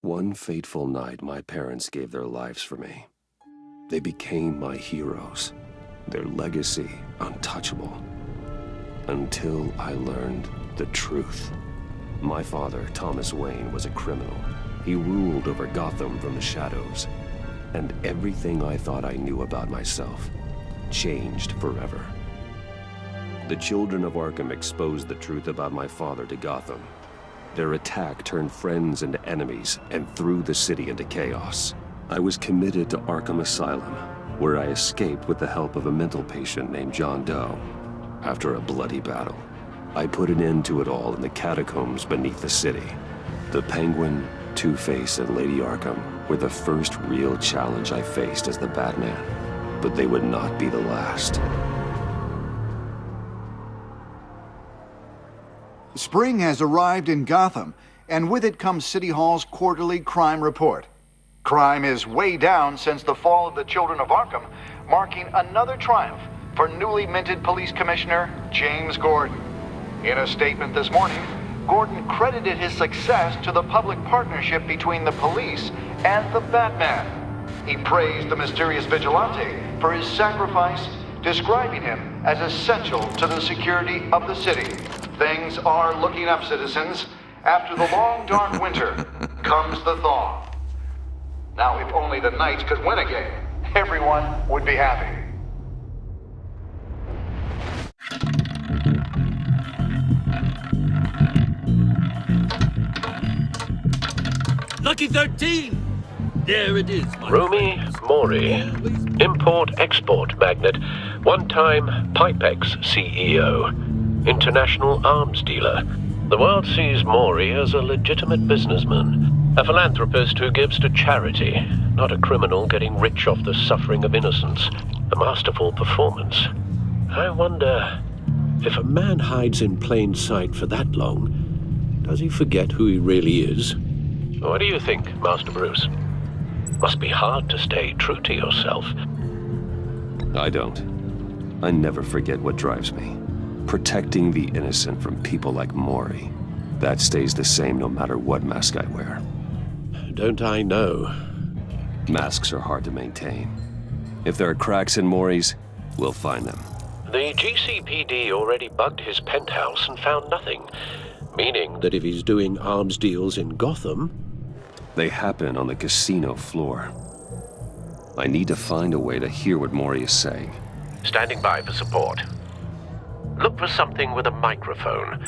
One fateful night, my parents gave their lives for me. They became my heroes, their legacy untouchable. Until I learned the truth. My father, Thomas Wayne, was a criminal. He ruled over Gotham from the shadows. And everything I thought I knew about myself changed forever. The children of Arkham exposed the truth about my father to Gotham. Their attack turned friends into enemies and threw the city into chaos. I was committed to Arkham Asylum, where I escaped with the help of a mental patient named John Doe. After a bloody battle, I put an end to it all in the catacombs beneath the city. The Penguin, Two-Face, and Lady Arkham were the first real challenge I faced as the Batman, but they would not be the last. Spring has arrived in Gotham, and with it comes City Hall's quarterly crime report. Crime is way down since the fall of the Children of Arkham, marking another triumph for newly minted Police Commissioner James Gordon. In a statement this morning, Gordon credited his success to the public partnership between the police and the Batman. He praised the mysterious vigilante for his sacrifice, describing him as essential to the security of the city. Things are looking up, citizens. After the long, dark winter comes the thaw. Now, if only the Knights could win again, everyone would be happy. Lucky 13! There it is, my Rumi friends. Mori, import-export magnate, one-time Pipex CEO, international arms dealer. The world sees Mori as a legitimate businessman, a philanthropist who gives to charity, not a criminal getting rich off the suffering of innocence. A masterful performance. I wonder, if a man hides in plain sight for that long, does he forget who he really is? What do you think, Master Bruce? Must be hard to stay true to yourself. I don't. I never forget what drives me. Protecting the innocent from people like Mori. That stays the same no matter what mask I wear. Don't I know? Masks are hard to maintain. If there are cracks in Mori's, we'll find them. The GCPD already bugged his penthouse and found nothing. Meaning that if he's doing arms deals in Gotham... They happen on the casino floor. I need to find a way to hear what Mori is saying. Standing by for support. Look for something with a microphone.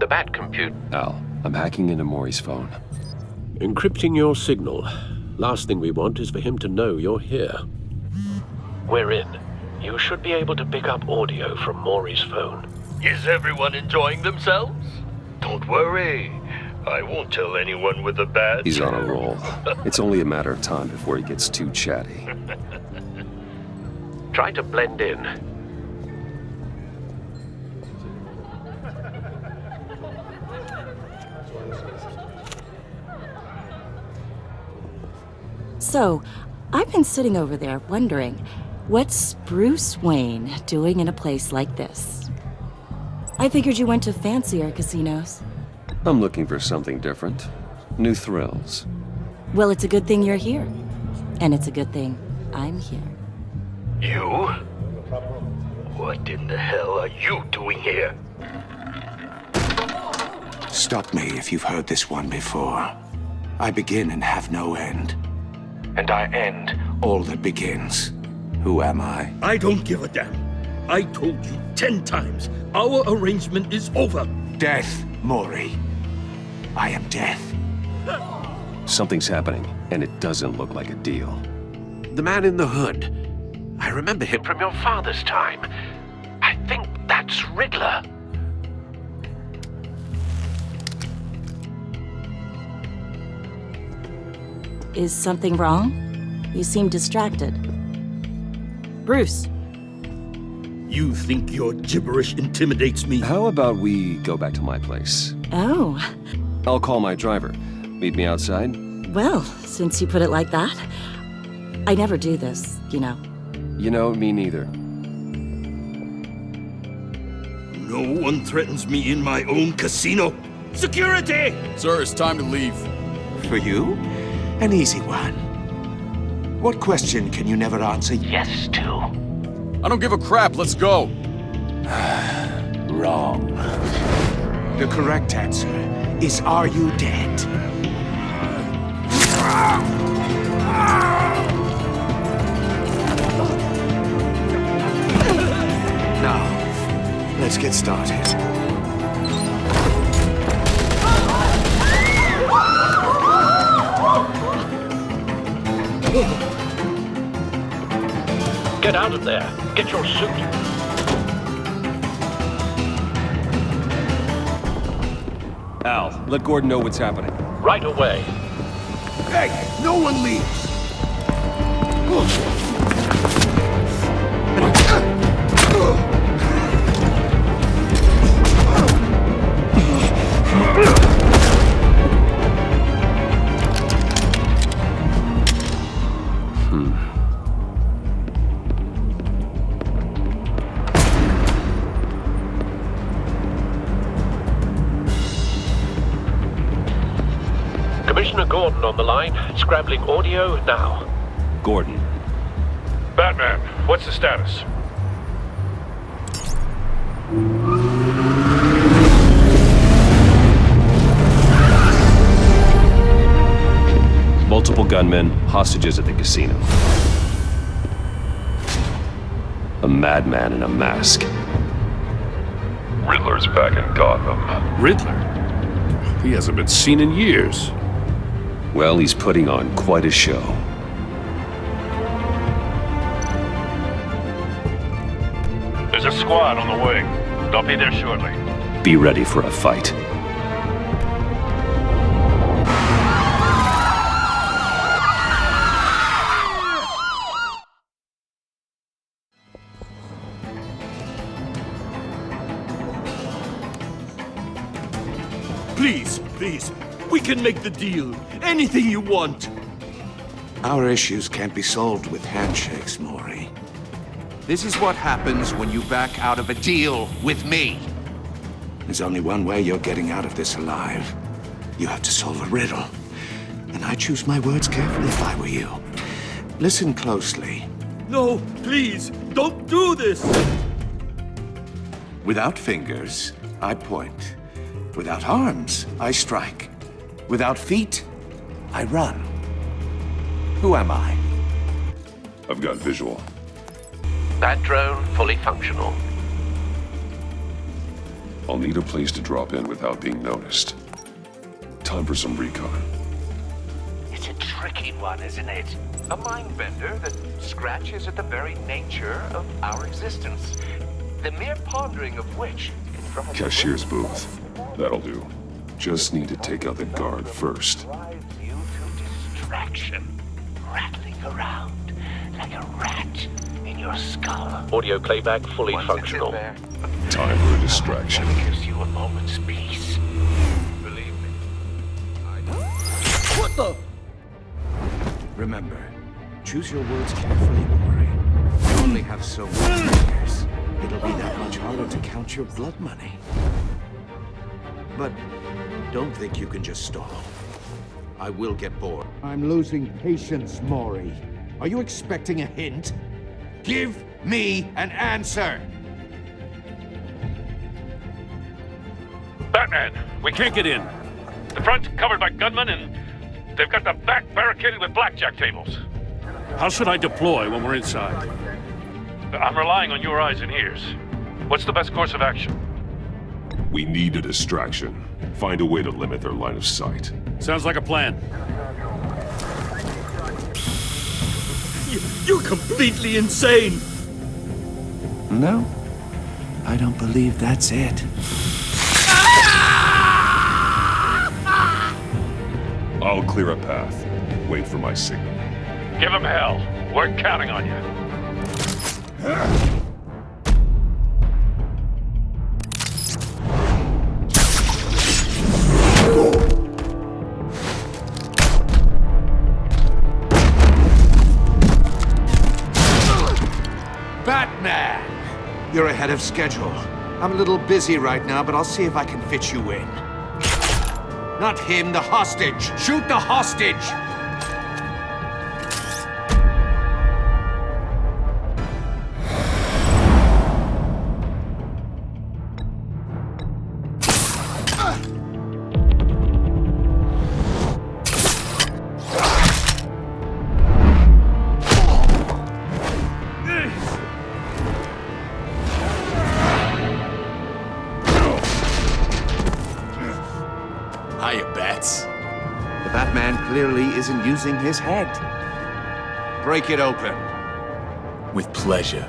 The Bat compute... Al, I'm hacking into Mori's phone. Encrypting your signal. Last thing we want is for him to know you're here. We're in. You should be able to pick up audio from Mori's phone. Is everyone enjoying themselves? Don't worry. I won't tell anyone with a badge. He's on a roll. It's only a matter of time before he gets too chatty. Try to blend in. So, I've been sitting over there wondering, what's Bruce Wayne doing in a place like this? I figured you went to fancier casinos. I'm looking for something different. New thrills. Well, it's a good thing you're here. And it's a good thing I'm here. You? What in the hell are you doing here? Stop me if you've heard this one before. I begin and have no end. And I end all that begins. Who am I? I don't give a damn. I told you 10 times. Our arrangement is over. Death, Mori. I am death. Something's happening, and it doesn't look like a deal. The man in the hood. I remember him from your father's time. I think that's Riddler. Is something wrong? You seem distracted. Bruce. You think your gibberish intimidates me? How about we go back to my place? Oh. I'll call my driver. Meet me outside? Well, since you put it like that, I never do this, you know. You know, me neither. No one threatens me in my own casino. Security! Sir, it's time to leave. For you, an easy one. What question can you never answer yes to? I don't give a crap. Let's go. Wrong. The correct answer is, are you dead? Now, let's get started. Get out of there. Get your suit. Al, let Gordon know what's happening. Right away. Hey, no one leaves! Commissioner Gordon on the line, scrambling audio now. Gordon. Batman, what's the status? Multiple gunmen, hostages at the casino. A madman in a mask. Riddler's back in Gotham. Riddler? He hasn't been seen in years. Well, he's putting on quite a show. There's a squad on the way. They'll be there shortly. Be ready for a fight. Please, please. We can make the deal. Anything you want. Our issues can't be solved with handshakes, Maury. This is what happens when you back out of a deal with me. There's only one way you're getting out of this alive. You have to solve a riddle. And I choose my words carefully if I were you. Listen closely. No, please. Don't do this. Without fingers, I point. Without arms, I strike. Without feet, I run. Who am I? I've got visual. That drone fully functional. I'll need a place to drop in without being noticed. Time for some recon. It's a tricky one, isn't it? A mind bender that scratches at the very nature of our existence. The mere pondering of which can drive Cashier's booth. That'll do. Just need to take out the guard first. drive you to distraction, rattling around like a rat in your skull. Audio playback fully Once it's in functional. there, Time for a distraction. it gives you a moment's peace. Believe me. What the? Remember, choose your words carefully, Maury. You only have so many fingers. It'll be that much harder to count your blood money. But don't think you can just stall. I will get bored. I'm losing patience, Maury. Are you expecting a hint? Give me an answer! Batman, we can't get in. The front's covered by gunmen and they've got the back barricaded with blackjack tables. How should I deploy when we're inside? I'm relying on your eyes and ears. What's the best course of action? We need a distraction. Find a way to limit their line of sight. Sounds like a plan. You're completely insane. No, I don't believe that's it. I'll clear a path. Wait for my signal. Give them hell. We're counting on you. Batman! You're ahead of schedule. I'm a little busy right now, but I'll see if I can fit you in. Not him, the hostage! Shoot the hostage! Hiya, Bats. The Batman clearly isn't using his head. Break it open. With pleasure.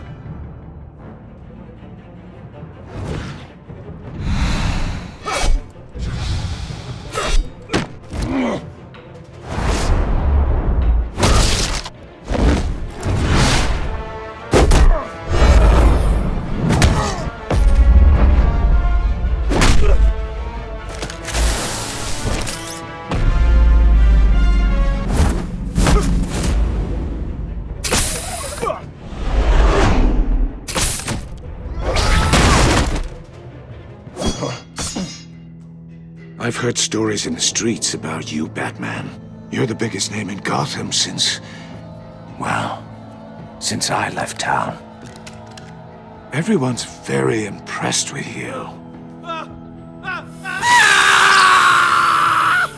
I've heard stories in the streets about you, Batman. You're the biggest name in Gotham since... well, since I left town. Everyone's very impressed with you.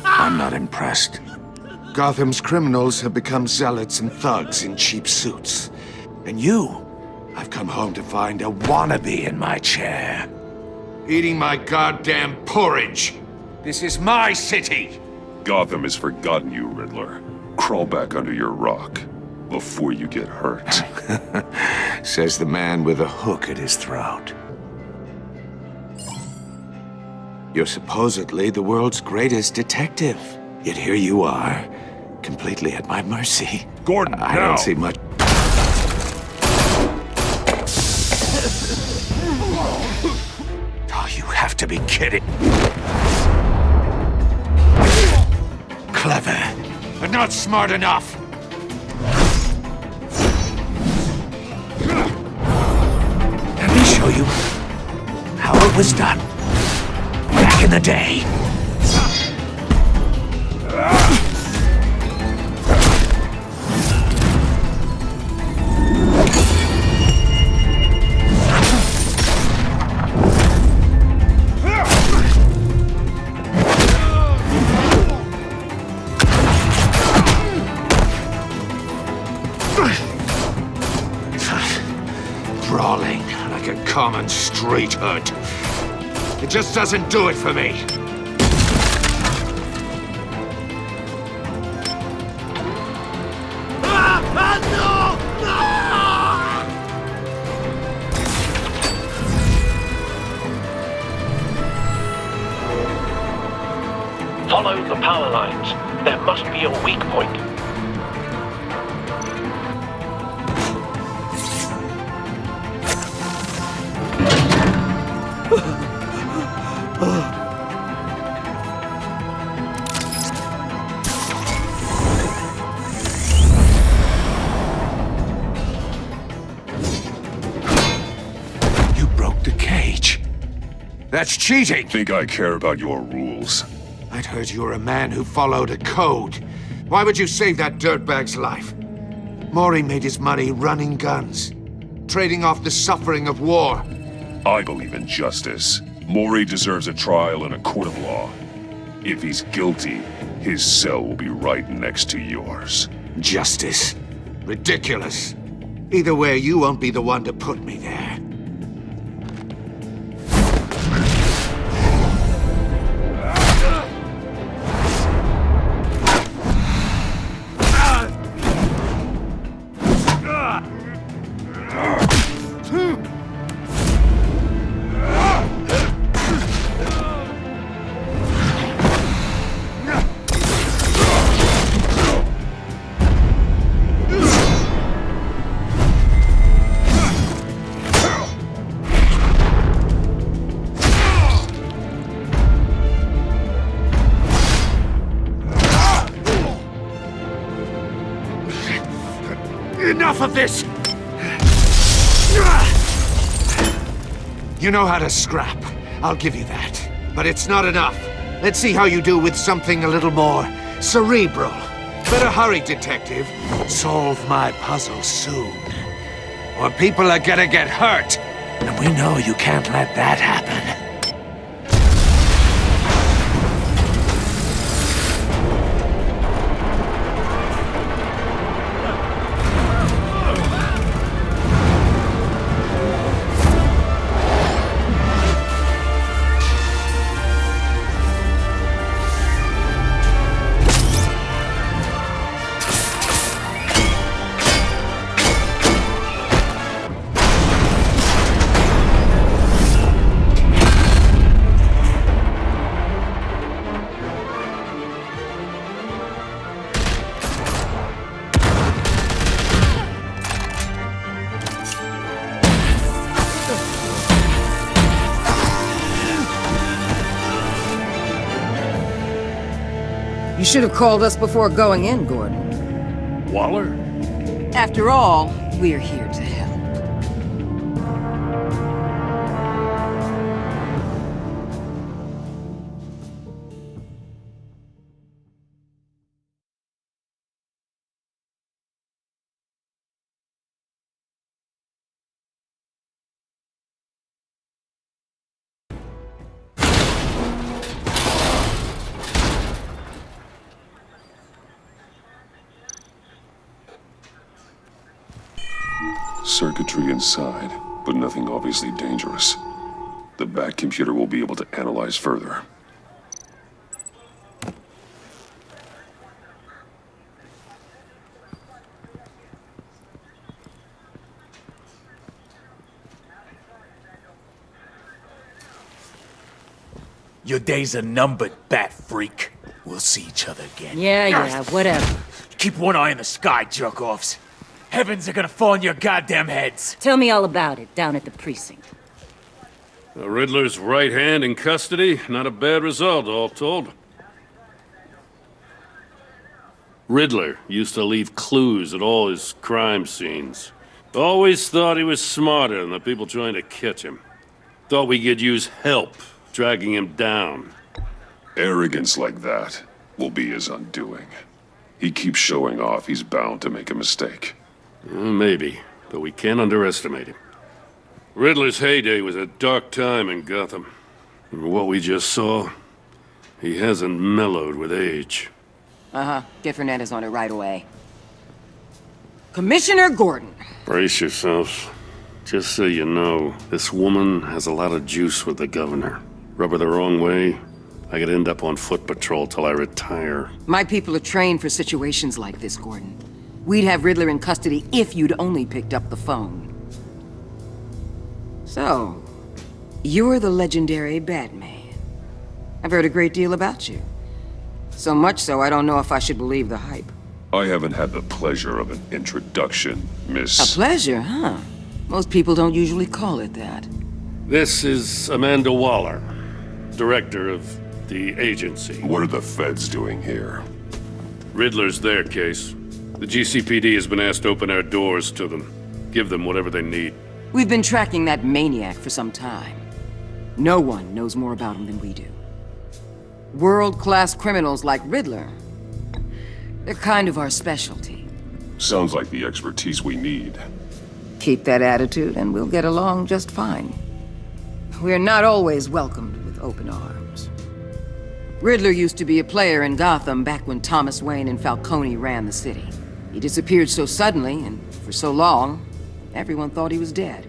I'm not impressed. Gotham's criminals have become zealots and thugs in cheap suits. And you, I've come home to find a wannabe in my chair. Eating my goddamn porridge. This is my city! Gotham has forgotten you, Riddler. Crawl back under your rock before you get hurt. Says the man with a hook at his throat. You're supposedly the world's greatest detective. Yet here you are, completely at my mercy. Gordon, I now! don't see much... Oh, you have to be kidding. Clever, but not smart enough. Let me show you how it was done back in the day. Brawling like a common street hood. It just doesn't do it for me. Follow the power lines. There must be a weak point. You broke the cage. That's cheating! Think I care about your rules? I'd heard you were a man who followed a code. Why would you save that dirtbag's life? Maury made his money running guns, trading off the suffering of war. I believe in justice. Maury deserves a trial in a court of law. If he's guilty, his cell will be right next to yours. Justice. Ridiculous. Either way, you won't be the one to put me there. Enough of this! You know how to scrap. I'll give you that. But it's not enough. Let's see how you do with something a little more cerebral. Better hurry, detective. Solve my puzzle soon. Or people are gonna get hurt. And we know you can't let that happen. You should have called us before going in, Gordon. Waller? After all, we're here to help. Circuitry inside, but nothing obviously dangerous. The Bat computer will be able to analyze further. Your days are numbered, Bat Freak. We'll see each other again. Yeah, whatever. Keep one eye in the sky, jerk-offs. Heavens are gonna fall on your goddamn heads. Tell me all about it down at the precinct. The Riddler's right hand in custody. Not a bad result, all told. Riddler used to leave clues at all his crime scenes. Always thought he was smarter than the people trying to catch him. Thought we could use help dragging him down. Arrogance like that will be his undoing. He keeps showing off, he's bound to make a mistake. Maybe, but we can't underestimate him. Riddler's heyday was a dark time in Gotham. And what we just saw, he hasn't mellowed with age. Uh-huh. Get Fernandez on it right away. Commissioner Gordon. Brace yourselves. Just so you know, this woman has a lot of juice with the governor. Rub her the wrong way, I could end up on foot patrol till I retire. My people are trained for situations like this, Gordon. We'd have Riddler in custody if you'd only picked up the phone. So, you're the legendary Batman. I've heard a great deal about you. So much so, I don't know if I should believe the hype. I haven't had the pleasure of an introduction, Miss... A pleasure, huh? Most people don't usually call it that. This is Amanda Waller, director of the agency. What are the feds doing here? Riddler's their case. The GCPD has been asked to open our doors to them. Give them whatever they need. We've been tracking that maniac for some time. No one knows more about him than we do. World-class criminals like Riddler. They're kind of our specialty. Sounds like the expertise we need. Keep that attitude and we'll get along just fine. We're not always welcomed with open arms. Riddler used to be a player in Gotham back when Thomas Wayne and Falcone ran the city. He disappeared so suddenly and for so long, everyone thought he was dead.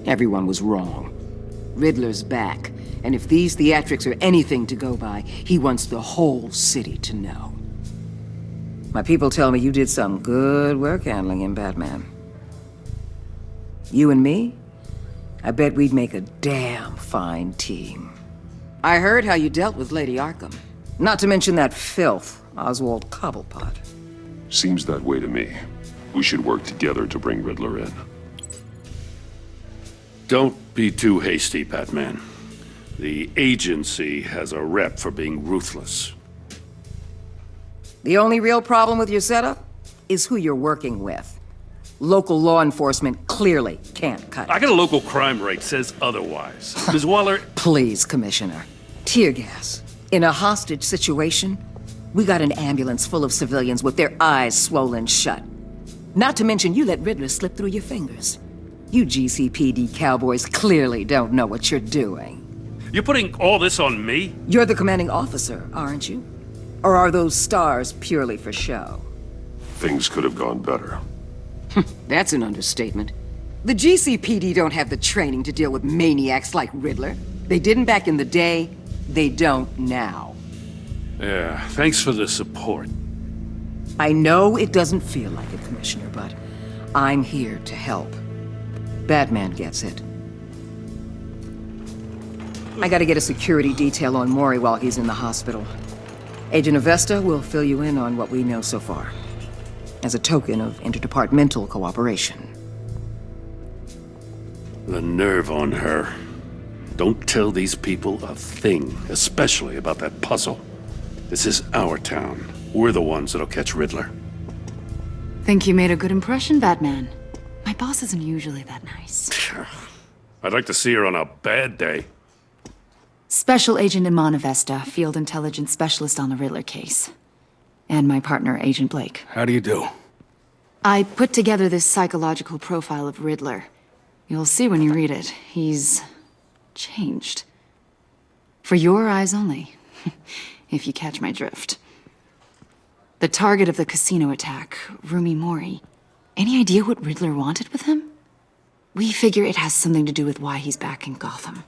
Everyone was wrong. Riddler's back, and if these theatrics are anything to go by, he wants the whole city to know. My people tell me you did some good work handling him, Batman. You and me? I bet we'd make a damn fine team. I heard how you dealt with Lady Arkham. Not to mention that filth, Oswald Cobblepot. Seems that way to me. We should work together to bring Riddler in. Don't be too hasty, Batman. The agency has a rep for being ruthless. The only real problem with your setup is who you're working with. Local law enforcement clearly can't cut it. I got a local crime rate says otherwise. Ms. Waller... Please, Commissioner. Tear gas. In a hostage situation, we got an ambulance full of civilians with their eyes swollen shut. Not to mention you let Riddler slip through your fingers. You GCPD cowboys clearly don't know what you're doing. You're putting all this on me? You're the commanding officer, aren't you? Or are those stars purely for show? Things could have gone better. That's an understatement. The GCPD don't have the training to deal with maniacs like Riddler. They didn't back in the day, they don't now. Yeah, thanks for the support. I know it doesn't feel like it, Commissioner, but I'm here to help. Batman gets it. I gotta get a security detail on Mori while he's in the hospital. Agent Avesta will fill you in on what we know so far, as a token of interdepartmental cooperation. The nerve on her. Don't tell these people a thing, especially about that puzzle. This is our town. We're the ones that'll catch Riddler. Think you made a good impression, Batman? My boss isn't usually that nice. I'd like to see her on a bad day. Special Agent Iman Avesta, Field Intelligence Specialist on the Riddler case. And my partner, Agent Blake. How do you do? I put together this psychological profile of Riddler. You'll see when you read it. He's changed. For your eyes only, if you catch my drift. The target of the casino attack, Rumi Mori. Any idea what Riddler wanted with him? We figure it has something to do with why he's back in Gotham.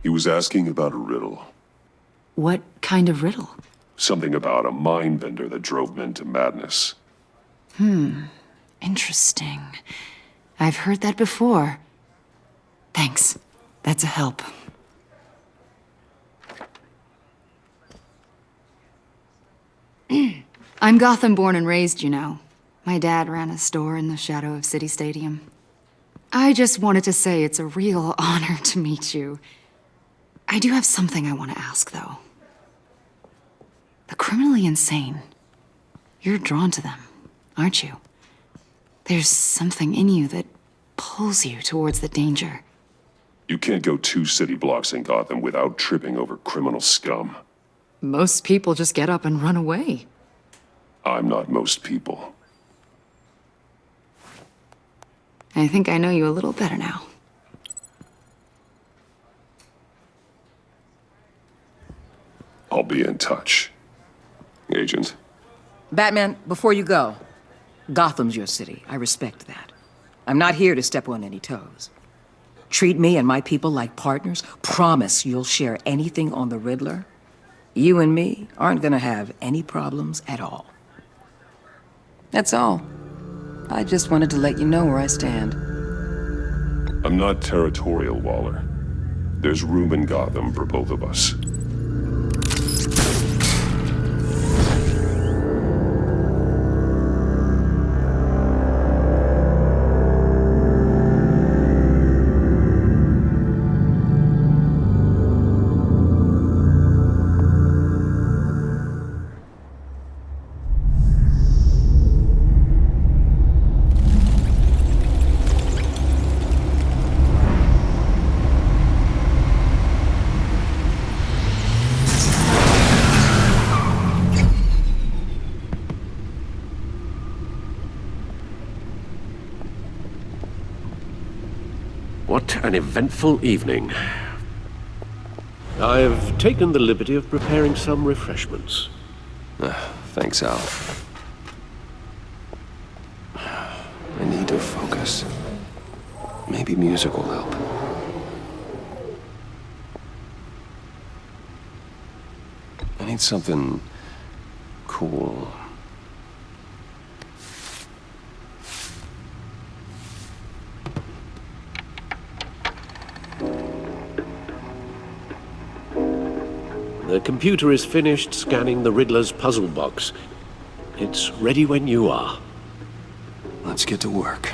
He was asking about a riddle. What kind of riddle? Something about a mind bender that drove men to madness. Interesting. I've heard that before. Thanks. That's a help. I'm Gotham born and raised, you know. My dad ran a store in the shadow of City Stadium. I just wanted to say it's a real honor to meet you. I do have something I want to ask, though. The criminally insane. You're drawn to them, aren't you? There's something in you that pulls you towards the danger. You can't go 2 city blocks in Gotham without tripping over criminal scum. Most people just get up and run away. I'm not most people. I think I know you a little better now. I'll be in touch. Agent. Batman, before you go, Gotham's your city. I respect that. I'm not here to step on any toes. Treat me and my people like partners. Promise you'll share anything on the Riddler. You and me aren't gonna have any problems at all. That's all. I just wanted to let you know where I stand. I'm not territorial, Waller. There's room in Gotham for both of us. What an eventful evening. I've taken the liberty of preparing some refreshments. Thanks, Al. I need to focus. Maybe music will help. I need something cool. The computer is finished scanning the Riddler's puzzle box. It's ready when you are. Let's get to work.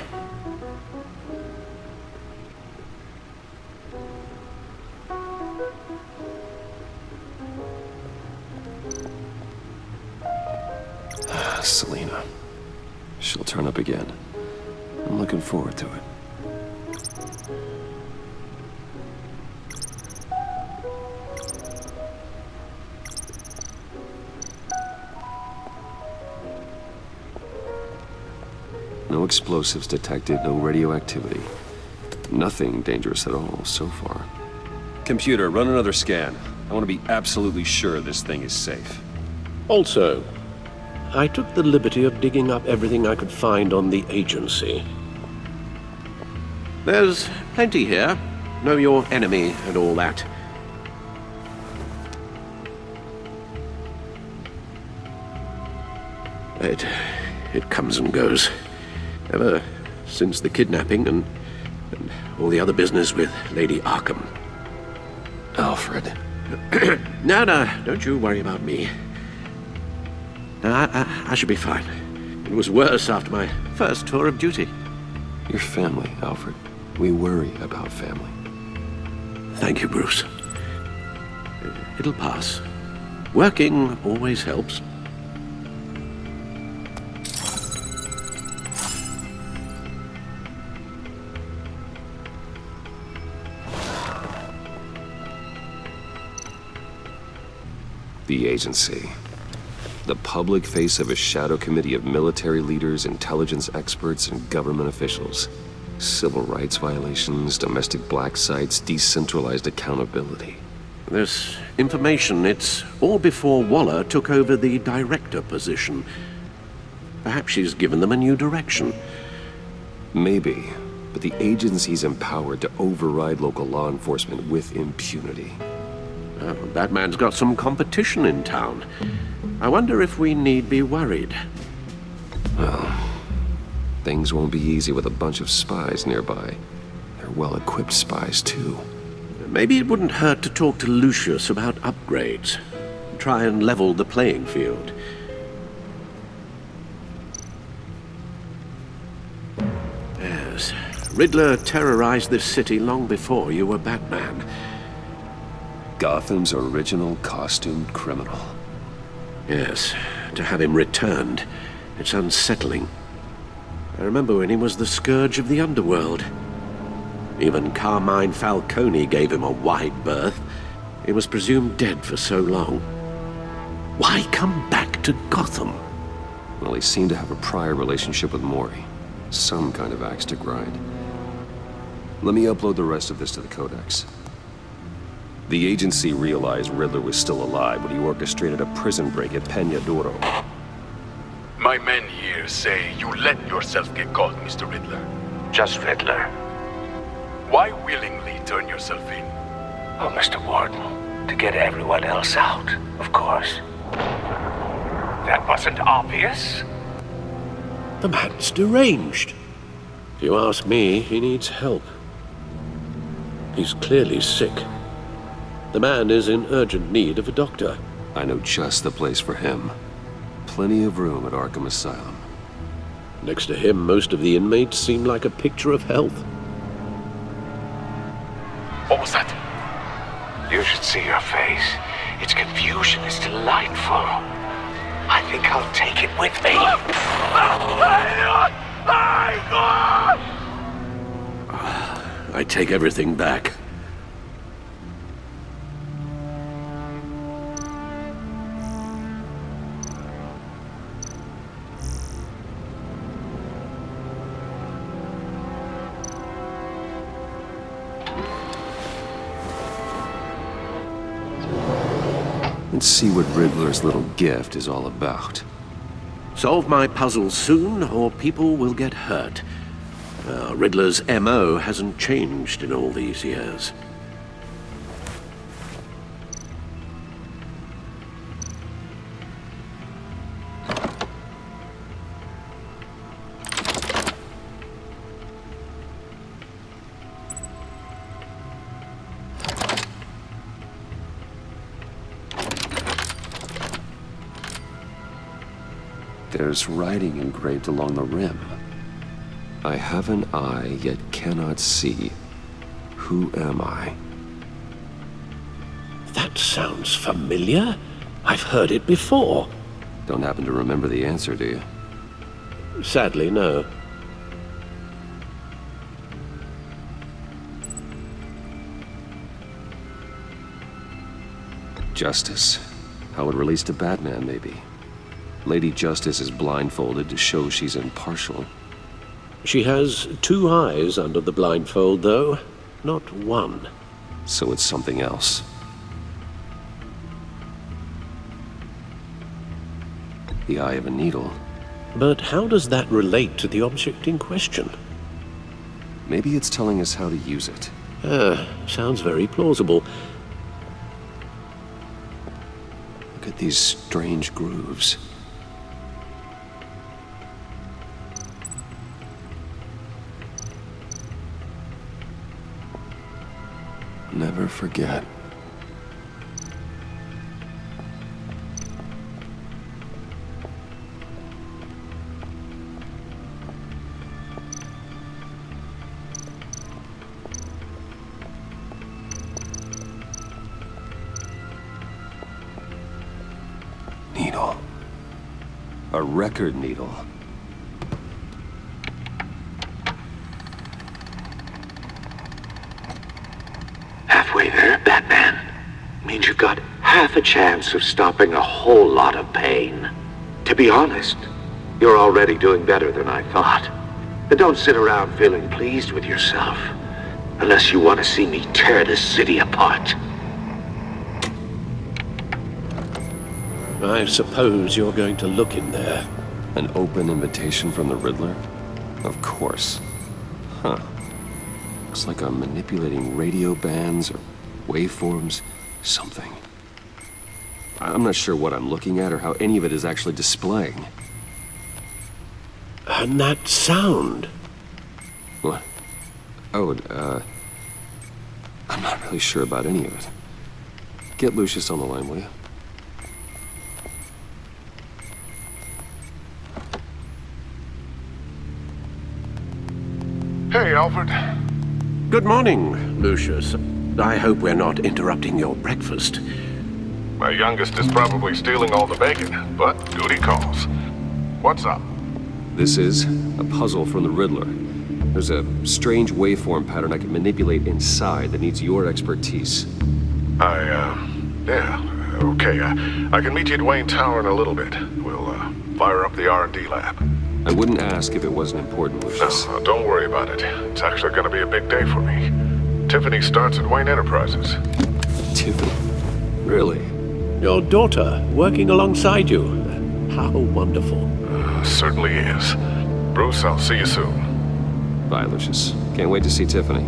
Selena. She'll turn up again. I'm looking forward to it. No explosives detected, no radioactivity. Nothing dangerous at all so far. Computer, run another scan. I want to be absolutely sure this thing is safe. Also, I took the liberty of digging up everything I could find on the agency. There's plenty here. Know your enemy and all that. It comes and goes. Ever since the kidnapping and all the other business with Lady Arkham. Alfred. No, don't you worry about me. No, I should be fine. It was worse after my first tour of duty. Your family, Alfred. We worry about family. Thank you, Bruce. It'll pass. Working always helps. The agency. The public face of a shadow committee of military leaders, intelligence experts, and government officials. Civil rights violations, domestic black sites, decentralized accountability. This information, it's all before Waller took over the director position. Perhaps she's given them a new direction. Maybe, but the agency's empowered to override local law enforcement with impunity. Batman's got some competition in town. I wonder if we need be worried. Well, things won't be easy with a bunch of spies nearby. They're well-equipped spies, too. Maybe it wouldn't hurt to talk to Lucius about upgrades. Try and level the playing field. Yes, Riddler terrorized this city long before you were Batman. Gotham's original costumed criminal. Yes, to have him returned, it's unsettling. I remember when he was the scourge of the underworld. Even Carmine Falcone gave him a wide berth. He was presumed dead for so long. Why come back to Gotham? Well, he seemed to have a prior relationship with Mori. Some kind of axe to grind. Let me upload the rest of this to the Codex. The agency realized Riddler was still alive when he orchestrated a prison break at Peña Duro. My men here say you let yourself get caught, Mr. Riddler. Just Riddler. Why willingly turn yourself in? Oh, Mr. Warden, to get everyone else out, of course. That wasn't obvious? The man's deranged. If you ask me, he needs help. He's clearly sick. The man is in urgent need of a doctor. I know just the place for him. Plenty of room at Arkham Asylum. Next to him, most of the inmates seem like a picture of health. What was that? You should see your face. Its confusion is delightful. I think I'll take it with me. I take everything back. Let's see what Riddler's little gift is all about. Solve my puzzle soon, or people will get hurt. Riddler's M.O. hasn't changed in all these years. There's writing engraved along the rim. I have an eye, yet cannot see. Who am I? That sounds familiar. I've heard it before. Don't happen to remember the answer, do you? Sadly, no. Justice. How it relates to Batman, maybe. Lady Justice is blindfolded to show she's impartial. She has 2 eyes under the blindfold, though, not 1. So it's something else. The eye of a needle. But how does that relate to the object in question? Maybe it's telling us how to use it. Sounds very plausible. Look at these strange grooves. Never forget. Needle. A record needle. Halfway there, Batman. Means you've got half a chance of stopping a whole lot of pain. To be honest, you're already doing better than I thought. But don't sit around feeling pleased with yourself. Unless you want to see me tear this city apart. I suppose you're going to look in there. An open invitation from the Riddler? Of course. Huh. Looks like I'm manipulating radio bands or waveforms, something. I'm not sure what I'm looking at or how any of it is actually displaying. And that sound? What? Oh, I'm not really sure about any of it. Get Lucius on the line, will you? Hey, Alfred. Good morning, Lucius. I hope we're not interrupting your breakfast. My youngest is probably stealing all the bacon, but duty calls. What's up? This is a puzzle from the Riddler. There's a strange waveform pattern I can manipulate inside that needs your expertise. Yeah, okay. I can meet you at Wayne Tower in a little bit. We'll, fire up the R&D lab. I wouldn't ask if it wasn't important, Lucius. No, don't worry about it. It's actually gonna be a big day for me. Tiffany starts at Wayne Enterprises. Tiffany? Really? Your daughter, working alongside you. How wonderful. Certainly is. Bruce, I'll see you soon. Bye, Lucius. Can't wait to see Tiffany.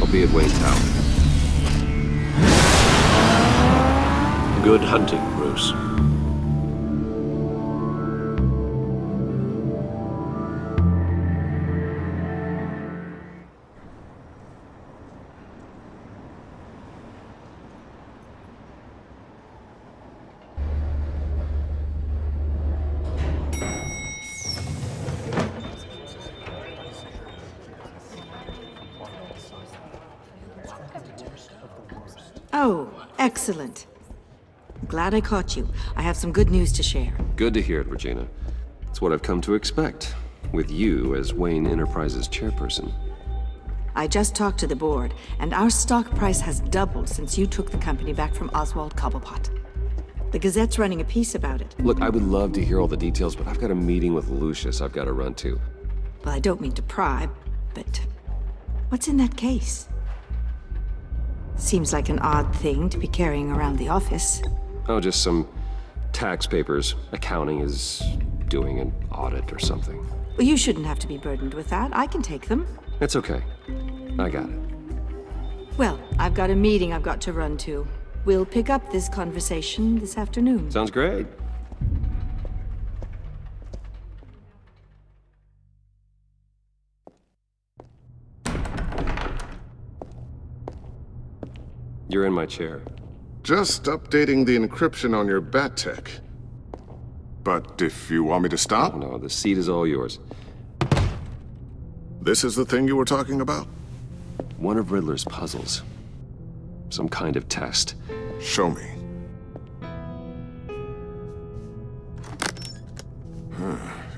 I'll be at Wayne Tower. Good hunting, Bruce. Oh, excellent. Glad I caught you. I have some good news to share. Good to hear it, Regina. It's what I've come to expect, with you as Wayne Enterprises chairperson. I just talked to the board, and our stock price has doubled since you took the company back from Oswald Cobblepot. The Gazette's running a piece about it. Look, I would love to hear all the details, but I've got a meeting with Lucius I've got to run to. Well, I don't mean to pry, but what's in that case? Seems like an odd thing to be carrying around the office. Oh, just some tax papers. Accounting is doing an audit or something. Well, you shouldn't have to be burdened with that. I can take them. It's okay. I got it. Well, I've got a meeting I've got to run to. We'll pick up this conversation this afternoon. Sounds great. You're in my chair. Just updating the encryption on your bat tech. But if you want me to stop? Oh, no, the seat is all yours. This is the thing you were talking about? One of Riddler's puzzles. Some kind of test. Show me.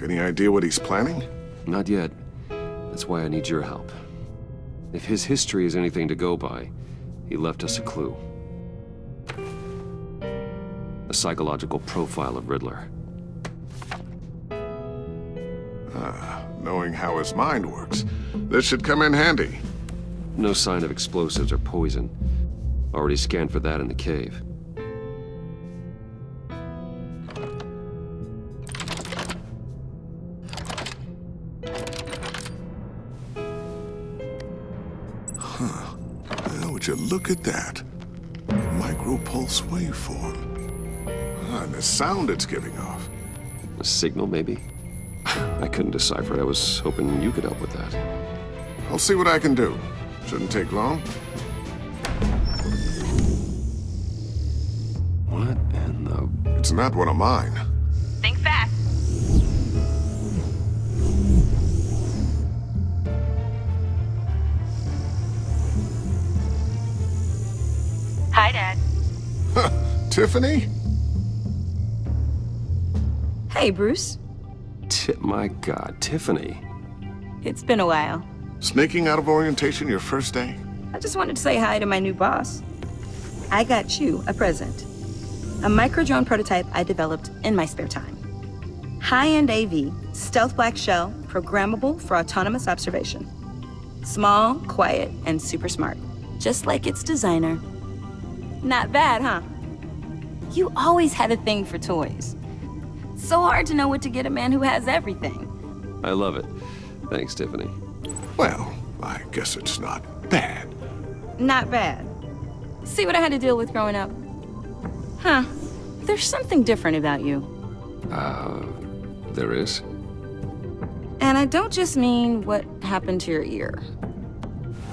Any idea what he's planning? Not yet. That's why I need your help. If his history is anything to go by, he left us a clue. psychological profile of Riddler. Knowing how his mind works, this should come in handy. No sign of explosives or poison. Already scanned for that in the cave. Huh. Well, would you look at that? Micro-pulse waveform. And the sound it's giving off. A signal, maybe? I couldn't decipher it. I was hoping you could help with that. I'll see what I can do. Shouldn't take long. What in the... It's not one of mine. Think fast. Hi, Dad. Huh, Tiffany? Hey, Bruce. My God, Tiffany. It's been a while. Sneaking out of orientation your first day? I just wanted to say hi to my new boss. I got you a present. A micro-drone prototype I developed in my spare time. High-end AV, stealth black shell, programmable for autonomous observation. Small, quiet, and super smart. Just like its designer. Not bad, huh? You always had a thing for toys. So hard to know what to get a man who has everything. I love it. Thanks, Tiffany. Well, I guess it's not bad. Not bad. See what I had to deal with growing up? Huh. There's something different about you. There is? And I don't just mean what happened to your ear.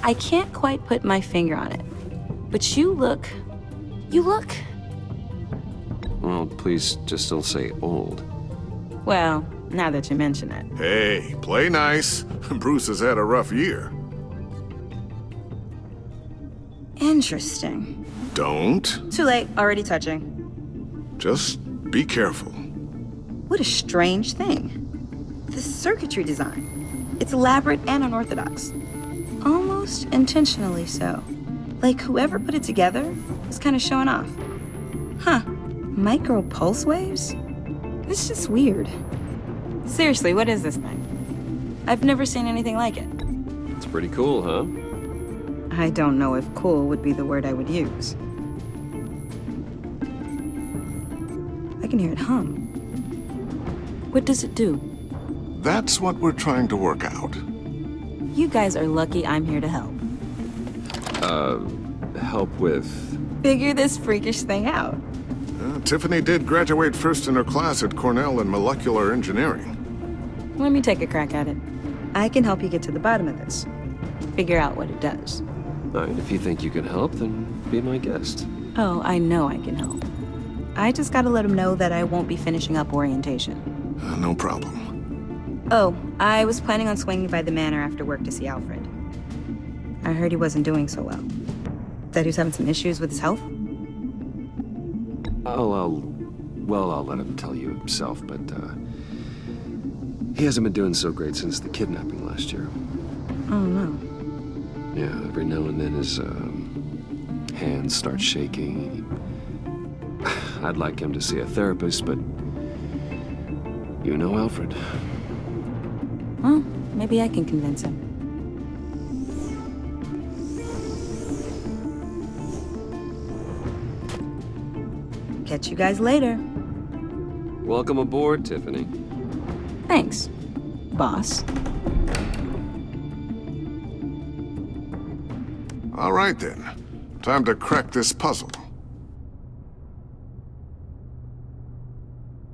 I can't quite put my finger on it. But you look... Well, please just don't say old. Well, now that you mention it. Hey, play nice. Bruce has had a rough year. Interesting. Don't. Too late, already touching. Just be careful. What a strange thing. The circuitry design. It's elaborate and unorthodox. Almost intentionally so. Like whoever put it together was kind of showing off. Huh. Micro pulse waves? It's just weird. Seriously, what is this thing? I've never seen anything like it. It's pretty cool, huh? I don't know if cool would be the word I would use. I can hear it hum. What does it do? That's what we're trying to work out. You guys are lucky I'm here to help. Help with... Figure this freakish thing out. Tiffany did graduate first in her class at Cornell in molecular engineering. Let me take a crack at it. I can help you get to the bottom of this. Figure out what it does. All right, if you think you can help, then be my guest. Oh, I know I can help. I just gotta let him know that I won't be finishing up orientation. No problem. Oh, I was planning on swinging by the manor after work to see Alfred. I heard he wasn't doing so well. That he was having some issues with his health? I'll let him tell you himself, but, he hasn't been doing so great since the kidnapping last year. Oh, no. Yeah, every now and then his, hands start shaking. I'd like him to see a therapist, but you know Alfred. Well, maybe I can convince him. Catch you guys later. Welcome aboard, Tiffany. Thanks, boss. All right, then. Time to crack this puzzle.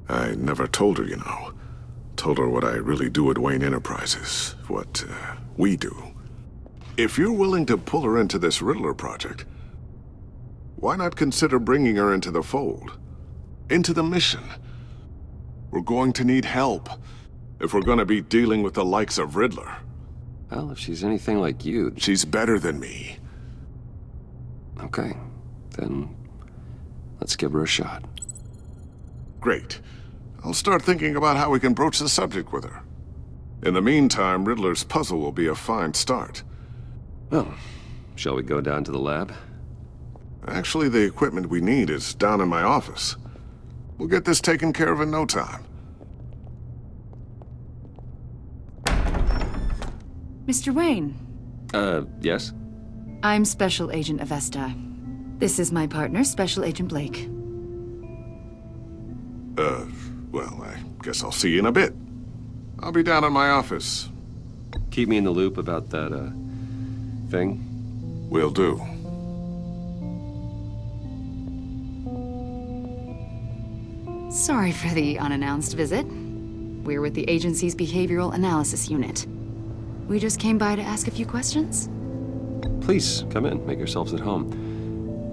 I never told her, you know. Told her what I really do at Wayne Enterprises. What, we do. If you're willing to pull her into this Riddler project, why not consider bringing her into the fold? Into the mission? We're going to need help if we're going to be dealing with the likes of Riddler. Well, if she's anything like you... She's better than me. Okay, then let's give her a shot. Great. I'll start thinking about how we can broach the subject with her. In the meantime, Riddler's puzzle will be a fine start. Well, shall we go down to the lab? Actually, the equipment we need is down in my office. We'll get this taken care of in no time. Mr. Wayne. Yes? I'm Special Agent Avesta. This is my partner, Special Agent Blake. Well, I guess I'll see you in a bit. I'll be down in my office. Keep me in the loop about that, thing? Will do. Sorry for the unannounced visit. We're with the agency's behavioral analysis unit. We just came by to ask a few questions. Please, come in. Make yourselves at home.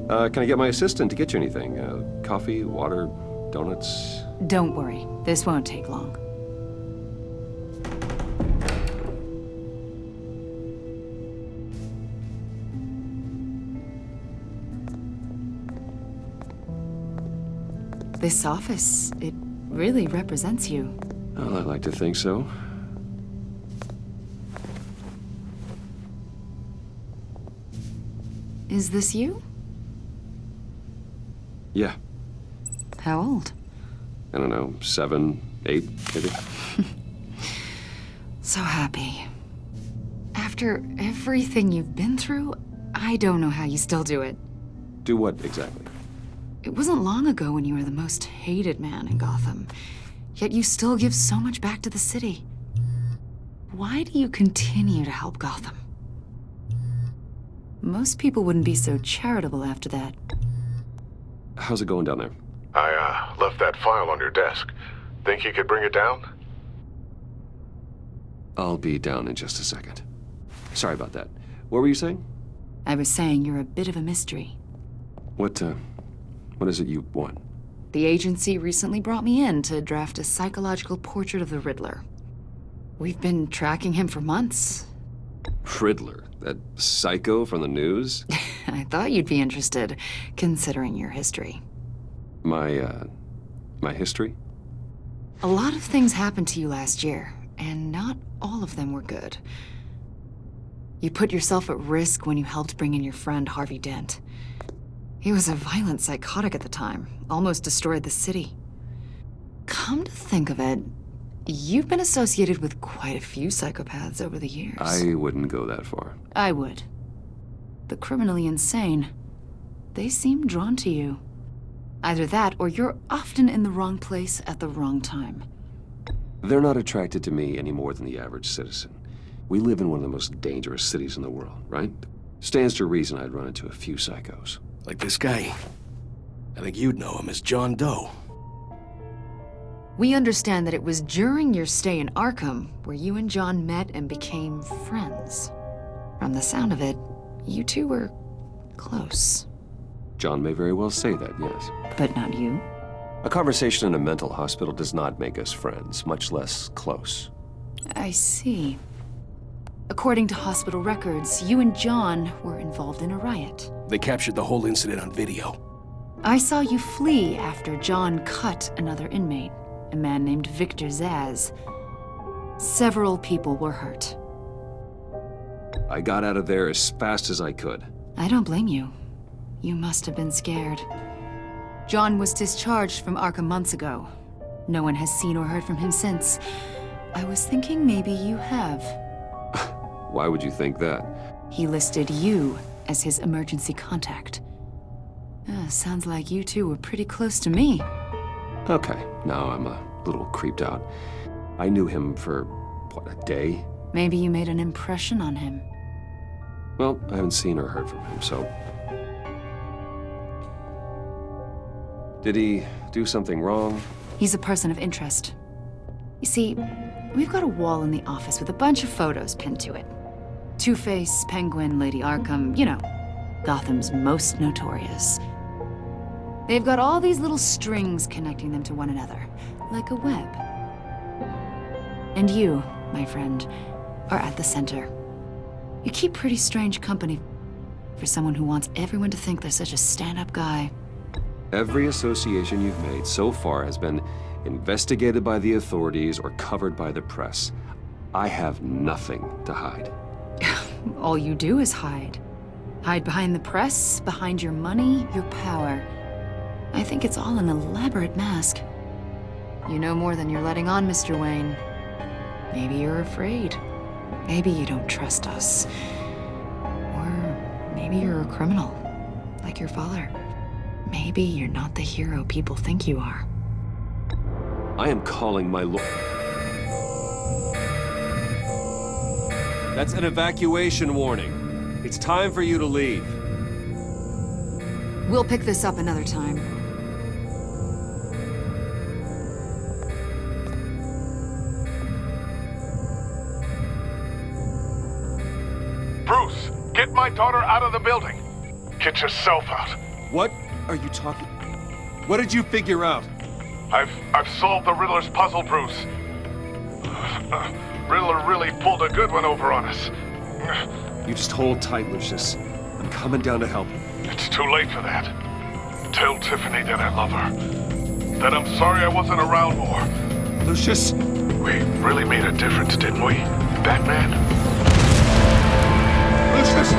Can I get my assistant to get you anything? Coffee, water, donuts? Don't worry, this won't take long. This office, it really represents you. Well, I like to think so. Is this you? Yeah. How old? I don't know, 7, 8, maybe? So happy. After everything you've been through, I don't know how you still do it. Do what exactly? It wasn't long ago when you were the most hated man in Gotham, yet you still give so much back to the city. Why do you continue to help Gotham? Most people wouldn't be so charitable after that. How's it going down there? I, left that file on your desk. Think you could bring it down? I'll be down in just a second. Sorry about that. What were you saying? I was saying you're a bit of a mystery. What is it you want? The agency recently brought me in to draft a psychological portrait of the Riddler. We've been tracking him for months. Riddler? That psycho from the news? I thought you'd be interested, considering your history. My history? A lot of things happened to you last year, and not all of them were good. You put yourself at risk when you helped bring in your friend Harvey Dent. He was a violent psychotic at the time, almost destroyed the city. Come to think of it, you've been associated with quite a few psychopaths over the years. I wouldn't go that far. I would. The criminally insane, they seem drawn to you. Either that, or you're often in the wrong place at the wrong time. They're not attracted to me any more than the average citizen. We live in one of the most dangerous cities in the world, right? Stands to reason I'd run into a few psychos. Like this guy. I think you'd know him as John Doe. We understand that it was during your stay in Arkham where you and John met and became friends. From the sound of it, you two were close. John may very well say that, yes. But not you? A conversation in a mental hospital does not make us friends, much less close. I see. According to hospital records, you and John were involved in a riot. They captured the whole incident on video. I saw you flee after John cut another inmate, a man named Victor Zaz. Several people were hurt. I got out of there as fast as I could. I don't blame you. You must have been scared. John was discharged from Arkham months ago. No one has seen or heard from him since. I was thinking maybe you have. Why would you think that? He listed you as his emergency contact. Sounds like you two were pretty close to me. Okay, now I'm a little creeped out. I knew him for, what, a day? Maybe you made an impression on him. Well, I haven't seen or heard from him, so... Did he do something wrong? He's a person of interest. You see, we've got a wall in the office with a bunch of photos pinned to it. Two-Face, Penguin, Lady Arkham, you know, Gotham's most notorious. They've got all these little strings connecting them to one another, like a web. And you, my friend, are at the center. You keep pretty strange company for someone who wants everyone to think they're such a stand-up guy. Every association you've made so far has been investigated by the authorities or covered by the press. I have nothing to hide. All you do is hide. Hide behind the press, behind your money, your power. I think it's all an elaborate mask. You know more than you're letting on, Mr. Wayne. Maybe you're afraid. Maybe you don't trust us. Or maybe you're a criminal, like your father. Maybe you're not the hero people think you are. I am calling my lord. That's an evacuation warning. It's time for you to leave. We'll pick this up another time. Bruce, get my daughter out of the building. Get yourself out. What are you talking? What did you figure out? I've solved the Riddler's puzzle, Bruce. Riddler really pulled a good one over on us. You just hold tight, Lucius. I'm coming down to help. It's too late for that. Tell Tiffany that I love her. That I'm sorry I wasn't around more. Lucius! We really made a difference, didn't we, Batman? Lucius!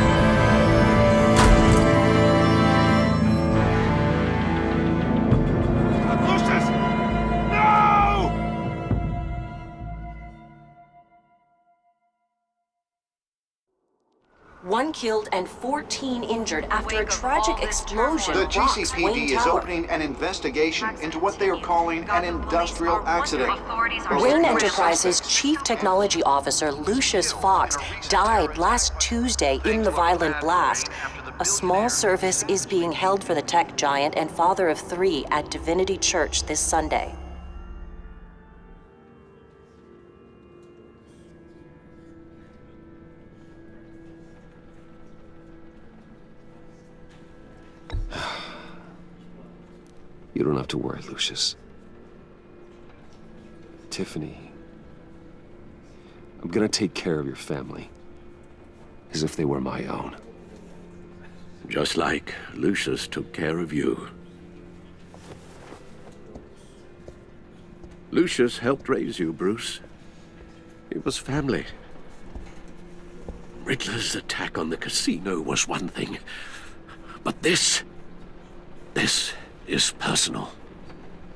One killed and 14 injured after a tragic explosion. The rocks GCPD Wayne is Tower. opening an investigation into what they are calling an industrial accident. Wayne Enterprises' Chief Technology Officer Lucius Fox died last Tuesday in the violent blast. A small service is being held for the tech giant and father of 3 at Divinity Church this Sunday. You don't have to worry, Lucius. Tiffany, I'm gonna take care of your family. As if they were my own. Just like Lucius took care of you. Lucius helped raise you, Bruce. It was family. Riddler's attack on the casino was one thing. But this is personal.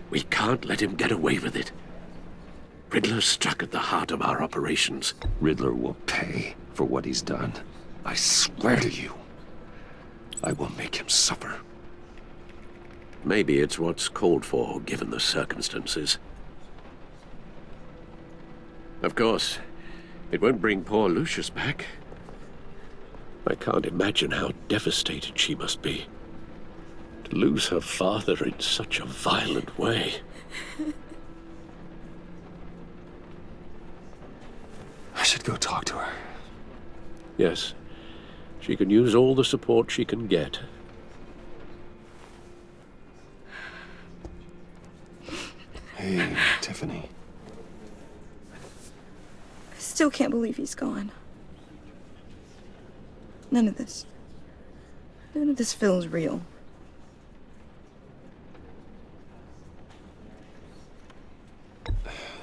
We can't let him get away with it. Riddler struck at the heart of our operations. Riddler will pay for what he's done. I swear to you. I will make him suffer. Maybe it's what's called for, given the circumstances. Of course, it won't bring poor Lucius back. I can't imagine how devastated she must be. To lose her father in such a violent way. I should go talk to her. Yes, she can use all the support she can get. Hey, Tiffany. I still can't believe he's gone. None of this feels real.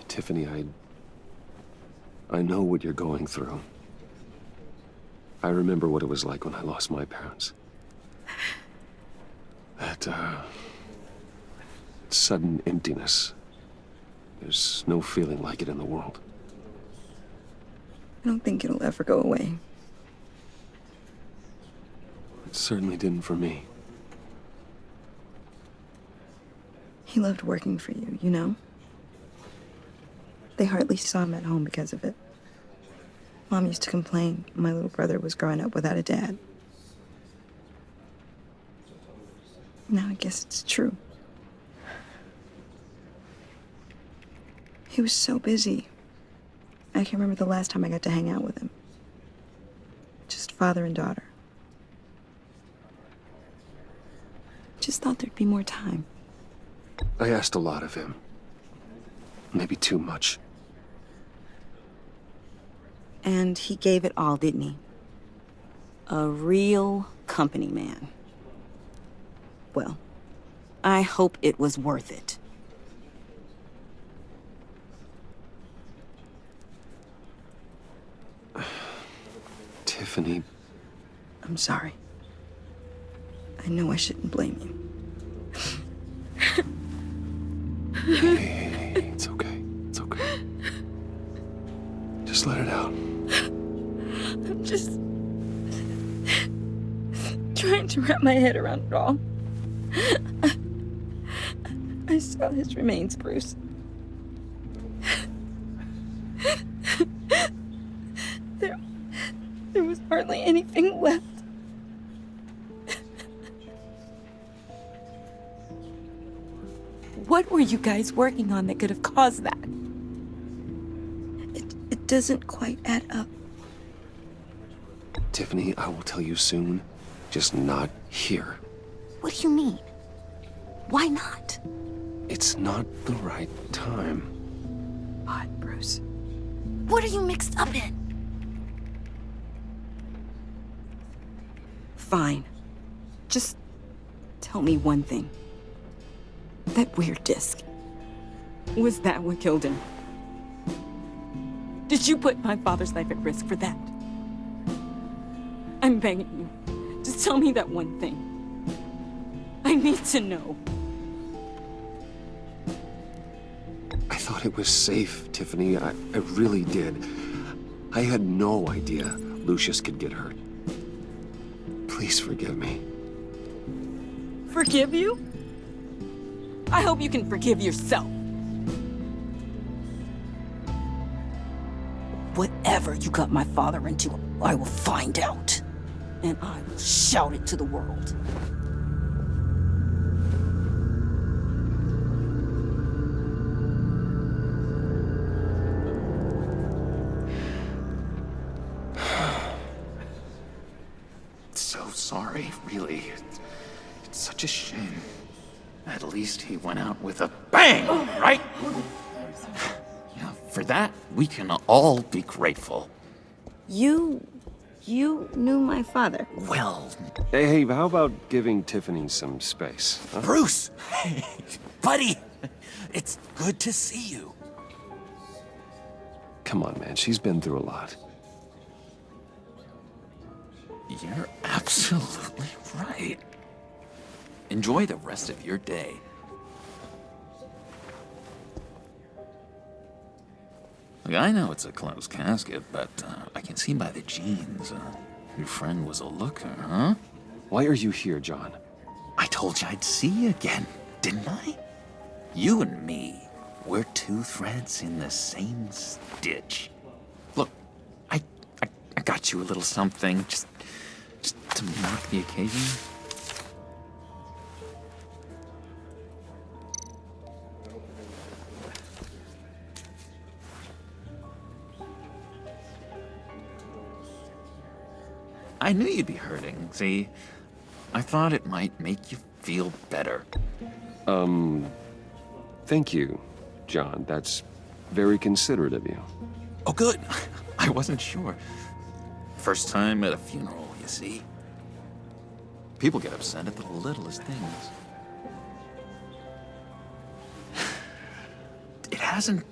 Tiffany, I know what you're going through. I remember what it was like when I lost my parents. That, sudden emptiness. There's no feeling like it in the world. I don't think it'll ever go away. It certainly didn't for me. He loved working for you, you know? They hardly saw him at home because of it. Mom used to complain my little brother was growing up without a dad. Now I guess it's true. He was so busy. I can't remember the last time I got to hang out with him. Just father and daughter. Just thought there'd be more time. I asked a lot of him. Maybe too much. And he gave it all, didn't he? A real company man. Well, I hope it was worth it. Tiffany. I'm sorry. I know I shouldn't blame you. Hey, it's okay. It's okay. Just let it out. I'm just trying to wrap my head around it all. I saw his remains, Bruce. There was hardly anything left. What were you guys working on that could have caused that? It doesn't quite add up. Tiffany, I will tell you soon. Just not here. What do you mean? Why not? It's not the right time. What, Bruce? What are you mixed up in? Fine. Just tell me one thing. That weird disc. Was that what killed him? Did you put my father's life at risk for that? I'm begging you. Just tell me that one thing. I need to know. I thought it was safe, Tiffany. I really did. I had no idea Lucius could get hurt. Please forgive me. Forgive you? I hope you can forgive yourself. Whatever you got my father into, I will find out. And I will shout it to the world. So sorry, really. It's such a shame. At least he went out with a bang, right? Yeah, for that, we can all be grateful. You knew my father. Well... Hey, how about giving Tiffany some space? Huh? Bruce! Buddy! It's good to see you. Come on, man. She's been through a lot. You're absolutely right. Enjoy the rest of your day. Look, I know it's a closed casket, but I can see by the jeans, your friend was a looker, huh? Why are you here, John? I told you I'd see you again, didn't I? You and me, we're two threads in the same stitch. Look, I got you a little something, just to mark the occasion. I knew you'd be hurting, see? I thought it might make you feel better. Thank you, John. That's very considerate of you. Oh, good. I wasn't sure. First time at a funeral, you see? People get upset at the littlest things. It hasn't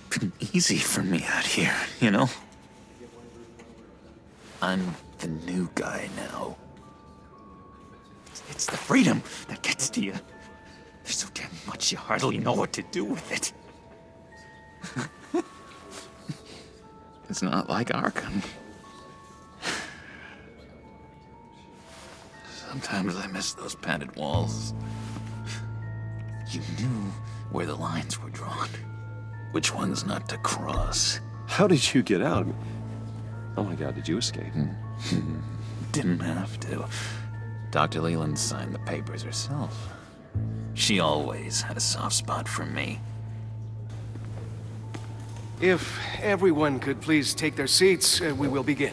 been easy for me out here, you know? I'm the new guy now. It's the freedom that gets to you. There's so damn much you hardly know what to do with it. It's not like Arkham. Sometimes I miss those padded walls. You knew where the lines were drawn. Which ones not to cross. How did you get out? Oh my God, did you escape? Didn't have to. Dr. Leland signed the papers herself. She always had a soft spot for me. If everyone could please take their seats, we will begin.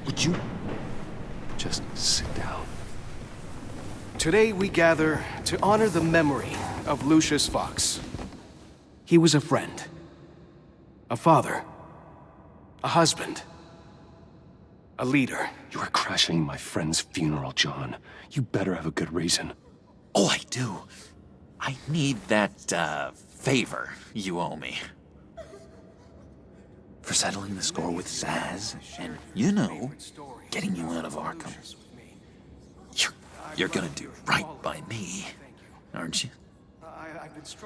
Would you just sit down? Today we gather to honor the memory of Lucius Fox. He was a friend, a father, a husband, a leader. You are crashing my friend's funeral, John. You better have a good reason. Oh, I do. I need that, favor you owe me. For settling the score with Zaz, and, you know, getting you out of Arkham. You're gonna do right by me, aren't you?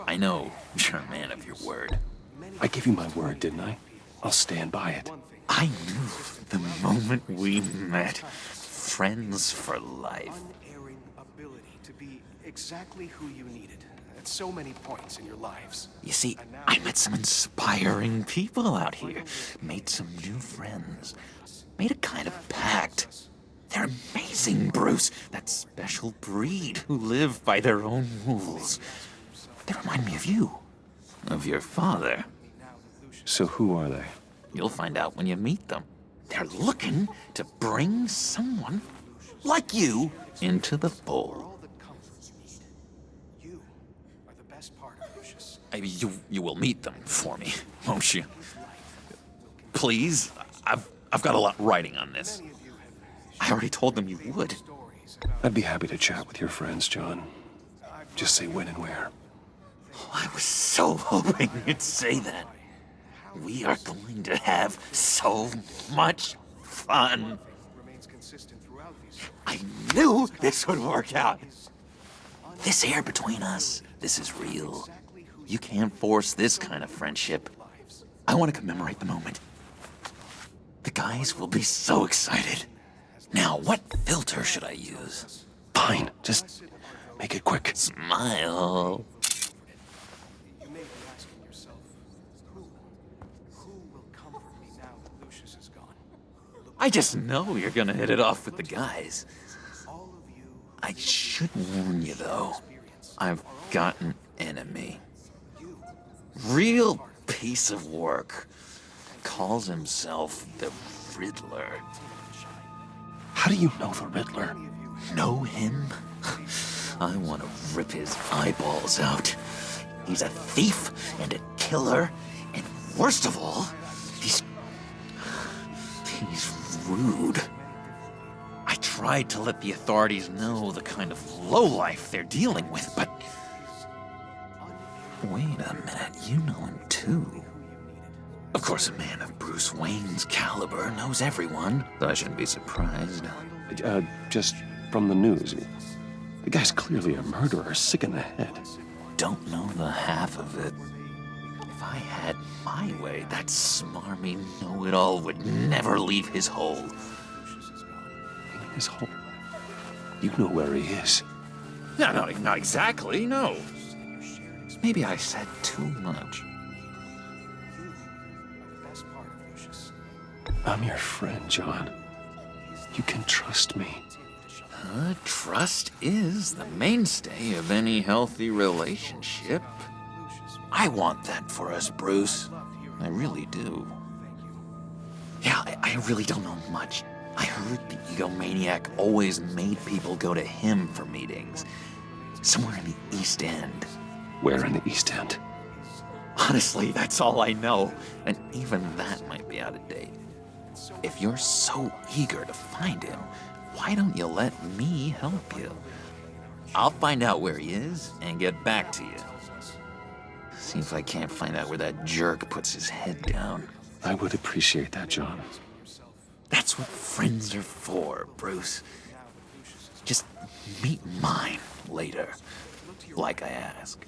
I know you're a man of your word. I gave you my word, didn't I? I'll stand by it. I knew the moment we met. Friends for life. Unerring ability to be exactly who you needed at so many points in your lives. You see, I met some inspiring people out here. Made some new friends. Made a kind of pact. They're amazing, Bruce. That special breed who live by their own rules. They remind me of you. Of your father. So who are they? You'll find out when you meet them. They're looking to bring someone like you into the fold. You will meet them for me, won't you? Please, I've got a lot riding on this. I already told them you would. I'd be happy to chat with your friends, John. Just say when and where. Oh, I was so hoping you'd say that. We are going to have so much fun. I knew this would work out. This air between us, this is real. You can't force this kind of friendship. I want to commemorate the moment. The guys will be so excited. Now, what filter should I use? Fine, just make it quick. Smile. I just know you're gonna hit it off with the guys. I should warn you, though. I've got an enemy. Real piece of work. Calls himself the Riddler. How do you know the Riddler? Know him? I want to rip his eyeballs out. He's a thief and a killer, and worst of all, he's rude. I tried to let the authorities know the kind of lowlife they're dealing with, but... Wait a minute, you know him too. Of course, a man of Bruce Wayne's caliber knows everyone, so I shouldn't be surprised. Just from the news. The guy's clearly a murderer, sick in the head. Don't know the half of it. If I had my way, that smarmy know-it-all would never leave his hole. His hole? You know where he is. No, not exactly, no. Maybe I said too much. I'm your friend, John. You can trust me. Trust is the mainstay of any healthy relationship. I want that for us, Bruce. I really do. Yeah, I really don't know much. I heard the egomaniac always made people go to him for meetings. Somewhere in the East End. Where in the East End? Honestly, that's all I know. And even that might be out of date. If you're so eager to find him, why don't you let me help you? I'll find out where he is and get back to you. See if I can't find out where that jerk puts his head down. I would appreciate that, John. That's what friends are for, Bruce. Just meet mine later, like I asked.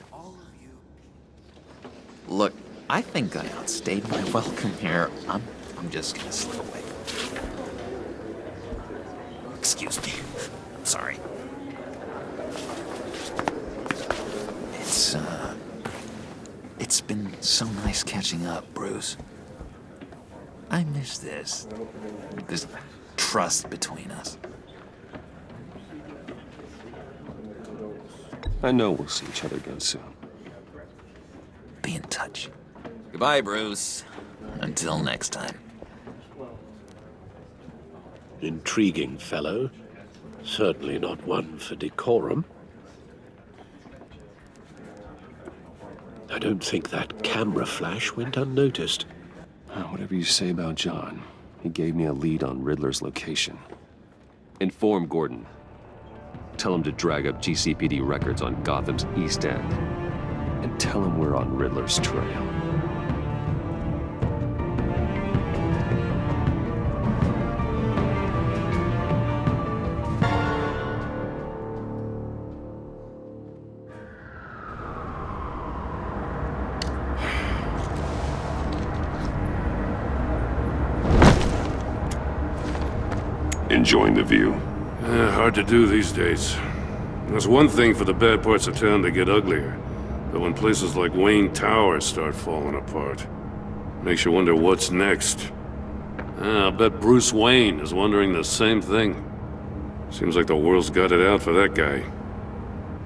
Look, I think I outstayed my welcome here. I'm just gonna slip away. Excuse me. I'm sorry. It's been so nice catching up, Bruce. I miss this trust between us. I know we'll see each other again soon. Be in touch. Goodbye, Bruce. Until next time. Intriguing fellow. Certainly not one for decorum. I don't think that camera flash went unnoticed. Whatever you say about John, he gave me a lead on Riddler's location. Inform Gordon. Tell him to drag up GCPD records on Gotham's East End. And tell him we're on Riddler's trail. Enjoying the view? Hard to do these days. There's one thing for the bad parts of town to get uglier, but when places like Wayne Tower start falling apart, makes you wonder what's next. I'll bet Bruce Wayne is wondering the same thing. Seems like the world's got it out for that guy.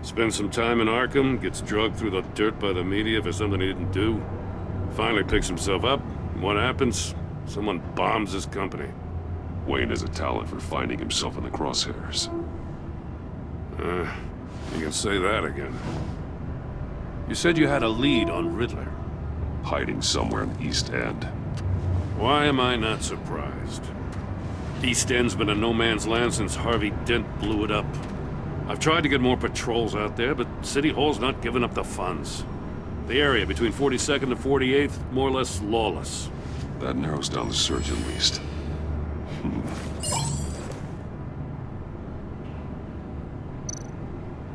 Spends some time in Arkham, gets drugged through the dirt by the media for something he didn't do. Finally picks himself up, and what happens? Someone bombs his company. Wayne has a talent for finding himself in the crosshairs. You can say that again. You said you had a lead on Riddler. Hiding somewhere in the East End. Why am I not surprised? East End's been a no-man's land since Harvey Dent blew it up. I've tried to get more patrols out there, but City Hall's not giving up the funds. The area between 42nd and 48th, more or less lawless. That narrows down the search at least.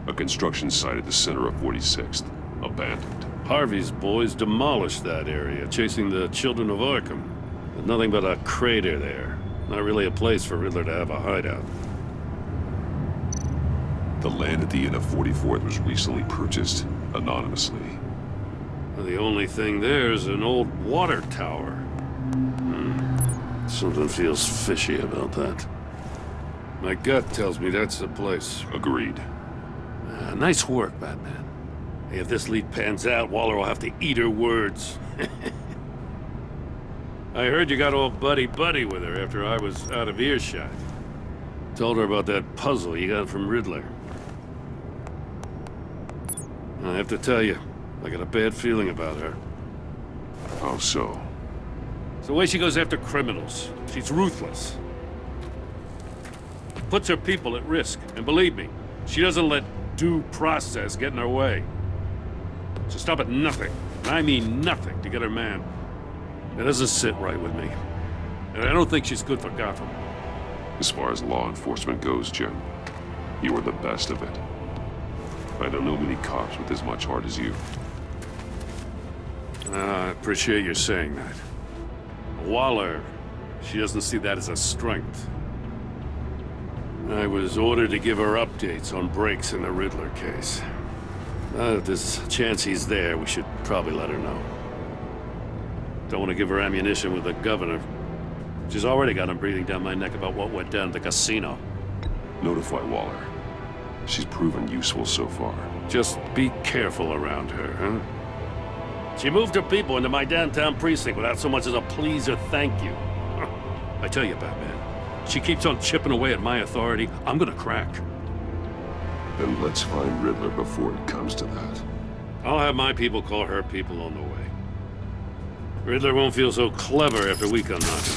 A construction site at the center of 46th. Abandoned. Harvey's boys demolished that area, chasing the children of Arkham. There's nothing but a crater there. Not really a place for Riddler to have a hideout. The land at the end of 44th was recently purchased anonymously. The only thing there is an old water tower. Something feels fishy about that. My gut tells me that's the place. Agreed. Nice work, Batman. Hey, if this lead pans out, Waller will have to eat her words. I heard you got all buddy-buddy with her after I was out of earshot. Told her about that puzzle you got from Riddler. I have to tell you, I got a bad feeling about her. How so? It's the way she goes after criminals. She's ruthless. Puts her people at risk, and believe me, she doesn't let due process get in her way. She'll stop at nothing, and I mean nothing, to get her man. It doesn't sit right with me. And I don't think she's good for Gotham. As far as law enforcement goes, Jim, you are the best of it. I don't know many cops with as much heart as you. I appreciate you saying that. Waller, she doesn't see that as a strength. I was ordered to give her updates on breaks in the Riddler case. If there's a chance he's there, we should probably let her know. Don't want to give her ammunition with the governor. She's already got him breathing down my neck about what went down at the casino. Notify Waller. She's proven useful so far. Just be careful around her, huh? She moved her people into my downtown precinct without so much as a please or thank you. I tell you, Batman, she keeps on chipping away at my authority, I'm gonna crack. Then let's find Riddler before it comes to that. I'll have my people call her people on the way. Riddler won't feel so clever after we come knocking.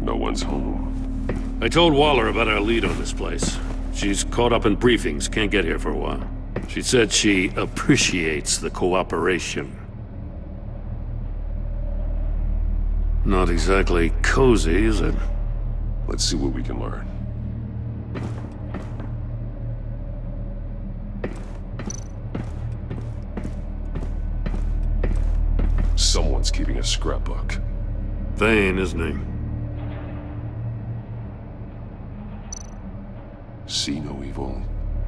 No one's home. I told Waller about our lead on this place. She's caught up in briefings, can't get here for a while. She said she appreciates the cooperation. Not exactly cozy, is it? Let's see what we can learn. Someone's keeping a scrapbook. Thane, isn't he? See no evil,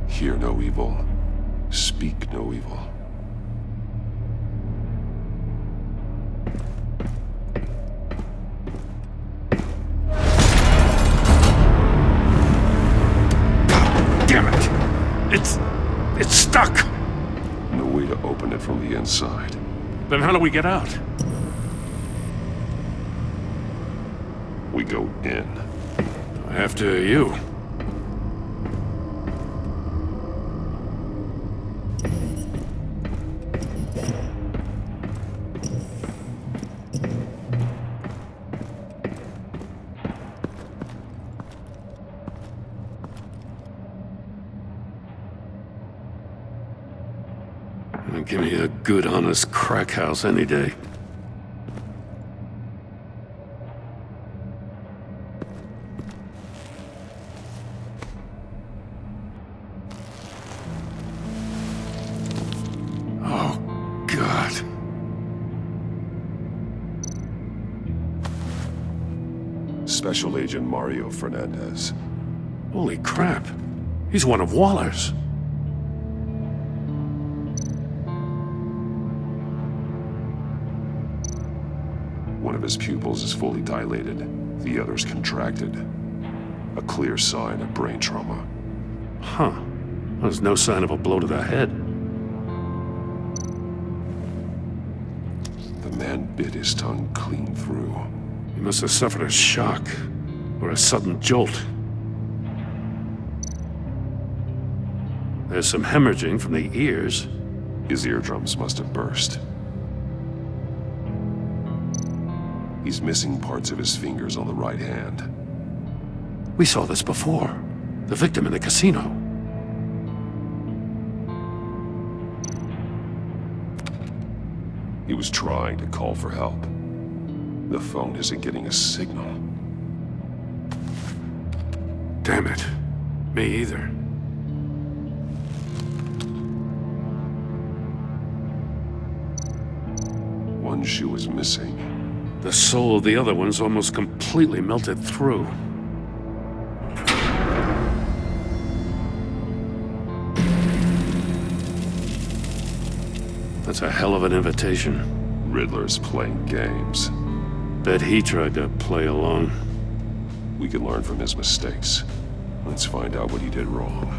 hear no evil, speak no evil. Damn it! It's stuck! No way to open it from the inside. Then how do we get out? We go in. After you. Give me a good, honest crack house any day. Oh, God. Special Agent Mario Fernandez. Holy crap. He's one of Waller's. One of his pupils is fully dilated, the other's contracted. A clear sign of brain trauma. Huh. There's no sign of a blow to the head. The man bit his tongue clean through. He must have suffered a shock, or a sudden jolt. There's some hemorrhaging from the ears. His eardrums must have burst. He's missing parts of his fingers on the right hand. We saw this before. The victim in the casino. He was trying to call for help. The phone isn't getting a signal. Damn it. Me either. One shoe is missing. The sole of the other one's almost completely melted through. That's a hell of an invitation. Riddler's playing games. Bet he tried to play along. We can learn from his mistakes. Let's find out what he did wrong.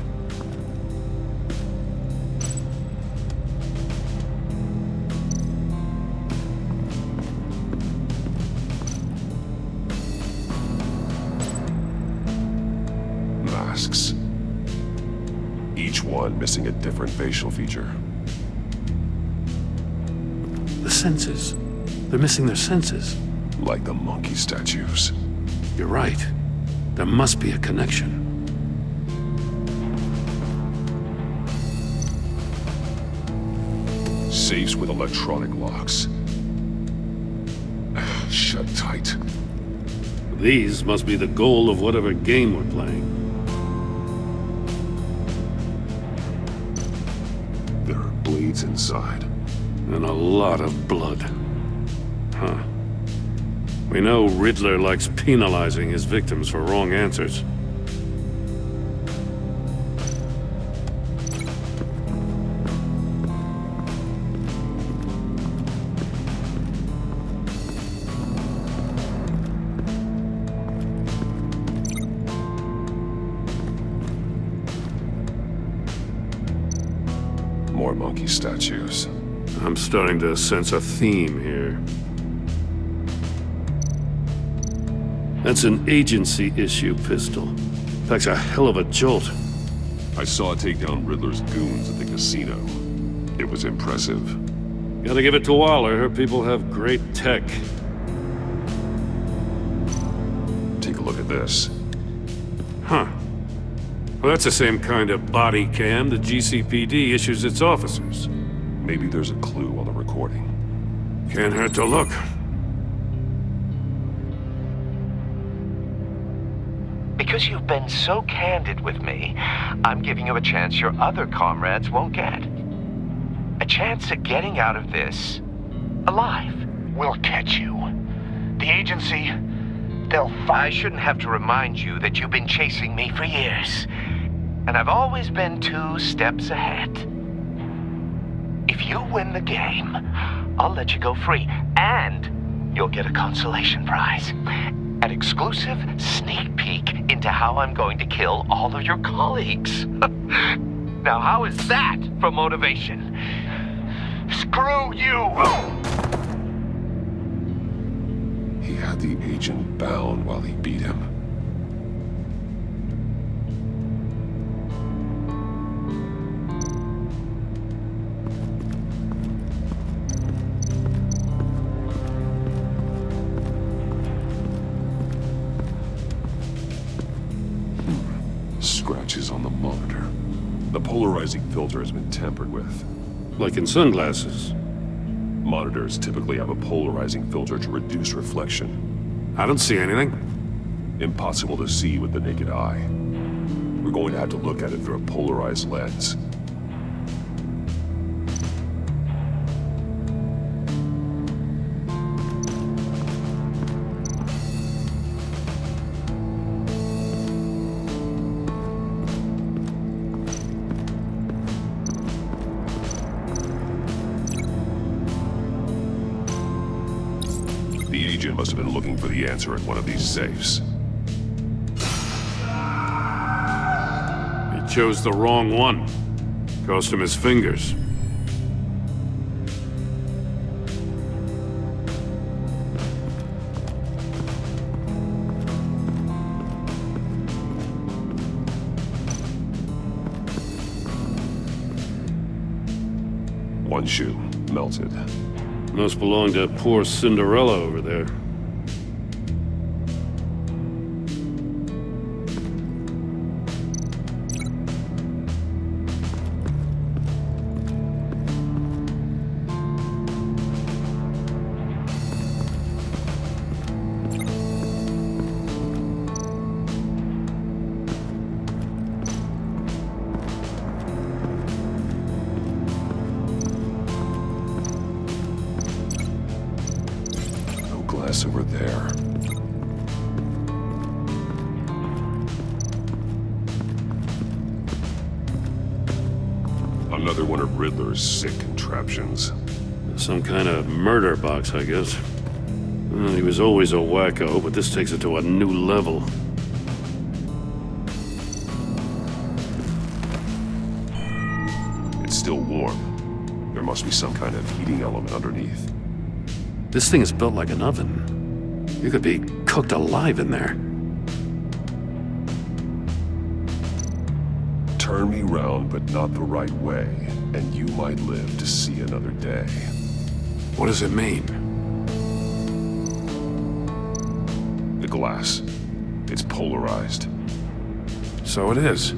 Masks. Each one missing a different facial feature. The senses. They're missing their senses. Like the monkey statues. You're right. There must be a connection. Safes with electronic locks. Shut tight. These must be the goal of whatever game we're playing. There are blades inside. And a lot of blood. Huh. We know Riddler likes penalizing his victims for wrong answers. More monkey statues. I'm starting to sense a theme here. That's an agency issue pistol. Packs a hell of a jolt. I saw it take down Riddler's goons at the casino. It was impressive. Gotta give it to Waller. Her people have great tech. Take a look at this. Huh. Well, that's the same kind of body cam the GCPD issues its officers. Maybe there's a clue on the recording. Can't hurt to look. Because you've been so candid with me, I'm giving you a chance your other comrades won't get. A chance at getting out of this alive. We'll catch you. The agency, they'll I shouldn't have to remind you that you've been chasing me for years. And I've always been 2 steps ahead. If you win the game, I'll let you go free. And you'll get a consolation prize. An exclusive sneak peek into how I'm going to kill all of your colleagues. Now, how is that for motivation? Screw you! He had the agent bound while he beat him. Scratches on the monitor. The polarizing filter has been tampered with. Like in sunglasses. Monitors typically have a polarizing filter to reduce reflection. I don't see anything. Impossible to see with the naked eye. We're going to have to look at it through a polarized lens. The agent must have been looking for the answer at one of these safes. He chose the wrong one. Cost him his fingers. One shoe, melted. Must belong to poor Cinderella over there. Glass over there. Another one of Riddler's sick contraptions. Some kind of murder box, I guess. Well, he was always a wacko, but this takes it to a new level. It's still warm. There must be some kind of heating element underneath. This thing is built like an oven. You could be cooked alive in there. Turn me round, but not the right way, and you might live to see another day. What does it mean? The glass. It's polarized. So it is.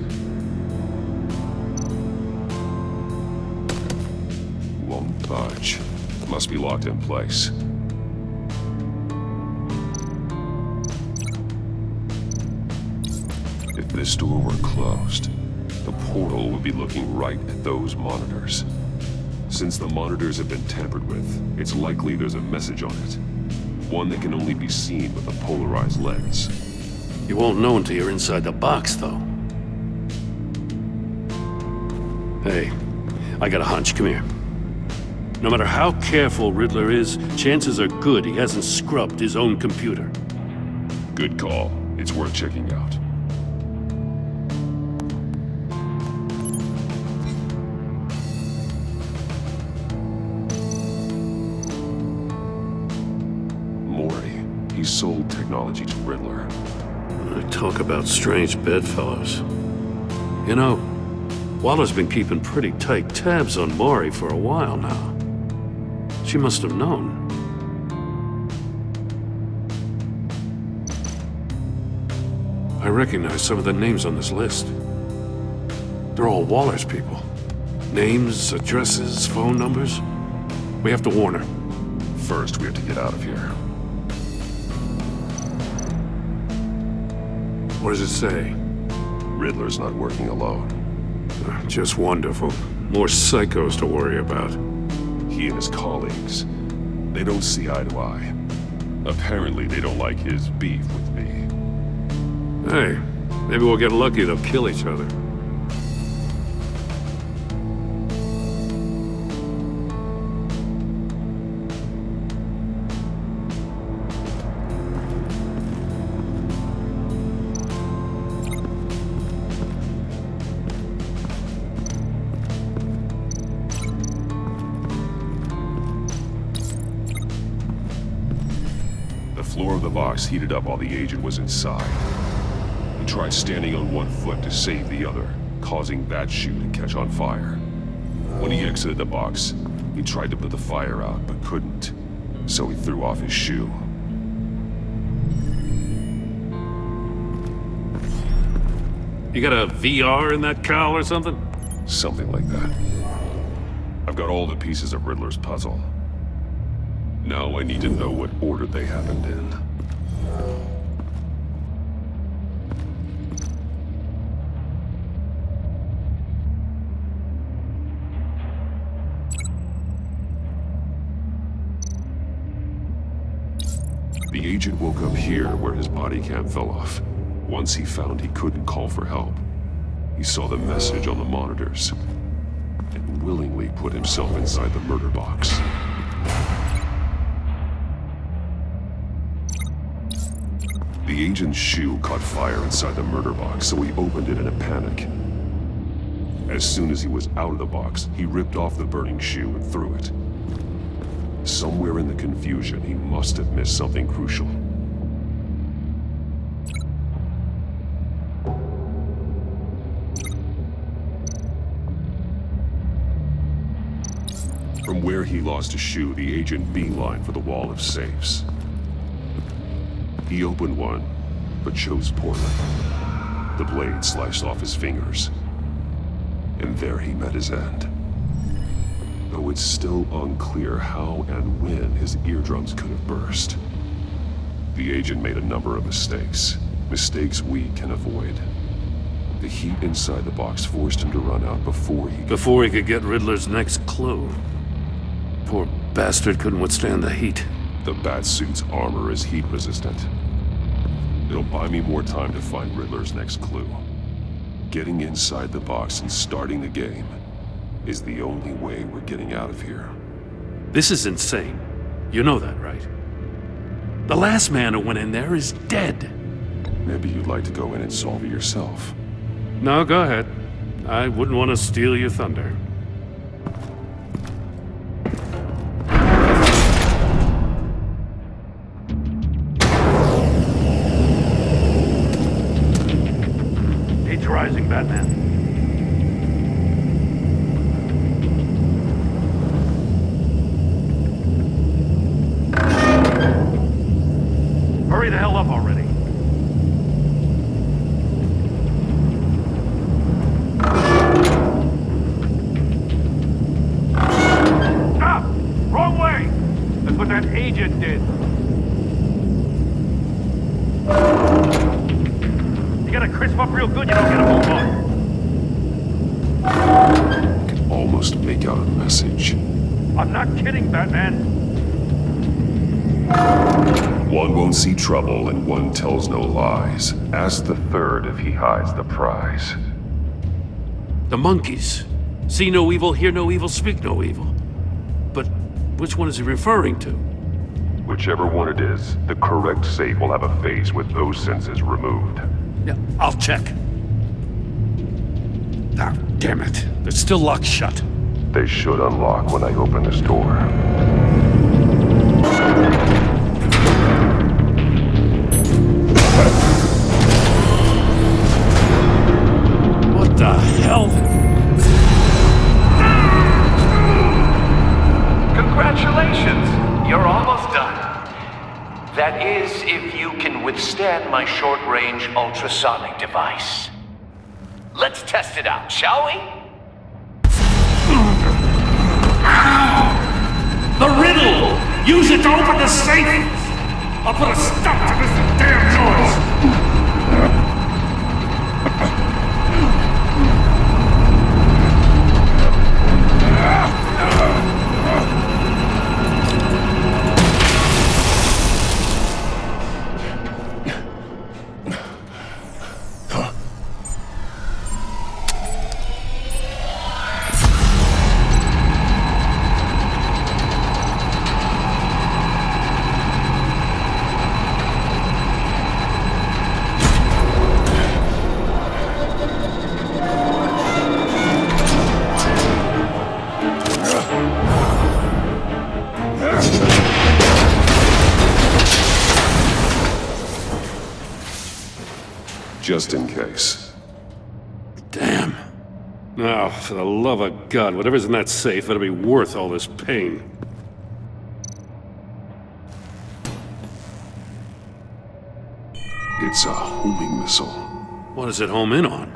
Won't budge. Must be locked in place. If this door were closed, the portal would be looking right at those monitors. Since the monitors have been tampered with, it's likely there's a message on it. One that can only be seen with a polarized lens. You won't know until you're inside the box, though. Hey, I got a hunch. Come here. No matter how careful Riddler is, chances are good he hasn't scrubbed his own computer. Good call. It's worth checking out. Maury. He sold technology to Riddler. Talk about strange bedfellows. You know, Waller's been keeping pretty tight tabs on Maury for a while now. She must have known. I recognize some of the names on this list. They're all Waller's people. Names, addresses, phone numbers. We have to warn her. First, we have to get out of here. What does it say? Riddler's not working alone. Just wonderful. More psychos to worry about. He and his colleagues, they don't see eye to eye. Apparently, they don't like his beef with me. Hey, maybe we'll get lucky they'll kill each other. The floor of the box heated up while the agent was inside. He tried standing on one foot to save the other, causing that shoe to catch on fire. When he exited the box, he tried to put the fire out, but couldn't. So he threw off his shoe. You got a VR in that cowl or something? Something like that. I've got all the pieces of Riddler's puzzle. Now I need to know what order they happened in. The agent woke up here where his body cam fell off. Once he found he couldn't call for help, he saw the message on the monitors and willingly put himself inside the murder box. The agent's shoe caught fire inside the murder box, so he opened it in a panic. As soon as he was out of the box, he ripped off the burning shoe and threw it. Somewhere in the confusion, he must have missed something crucial. From where he lost a shoe, the agent beelined for the wall of safes. He opened one, but chose poorly. The blade sliced off his fingers, and there he met his end. Though it's still unclear how and when his eardrums could have burst. The agent made a number of mistakes. Mistakes we can avoid. The heat inside the box forced him to run out before he could get Riddler's next clue. Poor bastard couldn't withstand the heat. The Batsuit's armor is heat resistant. It'll buy me more time to find Riddler's next clue. Getting inside the box and starting the game is the only way we're getting out of here. This is insane. You know that, right? The last man who went in there is dead. Maybe you'd like to go in and solve it yourself. No, go ahead. I wouldn't want to steal your thunder. Heat's rising, Batman. Hurry the hell up already. Stop! Wrong way! That's what that agent did. You gotta crisp up real good, you don't get a move on. I can almost make out a message. I'm not kidding, Batman. One won't see trouble and one tells no lies. Ask the third if he hides the prize. The monkeys. See no evil, hear no evil, speak no evil. But which one is he referring to? Whichever one it is, the correct safe will have a face with those senses removed. Yeah, I'll check. Ah, damn it. They're still locked shut. They should unlock when I open this door. What the hell? Congratulations! You're almost done. That is, if you can withstand my short-range ultrasonic device. Let's test it out, shall we? The riddle! Use it to open the safe! I'll put a stop to this damn noise! Just in case. Damn. Now, for the love of God, whatever's in that safe, it'll be worth all this pain. It's a homing missile. What does it home in on?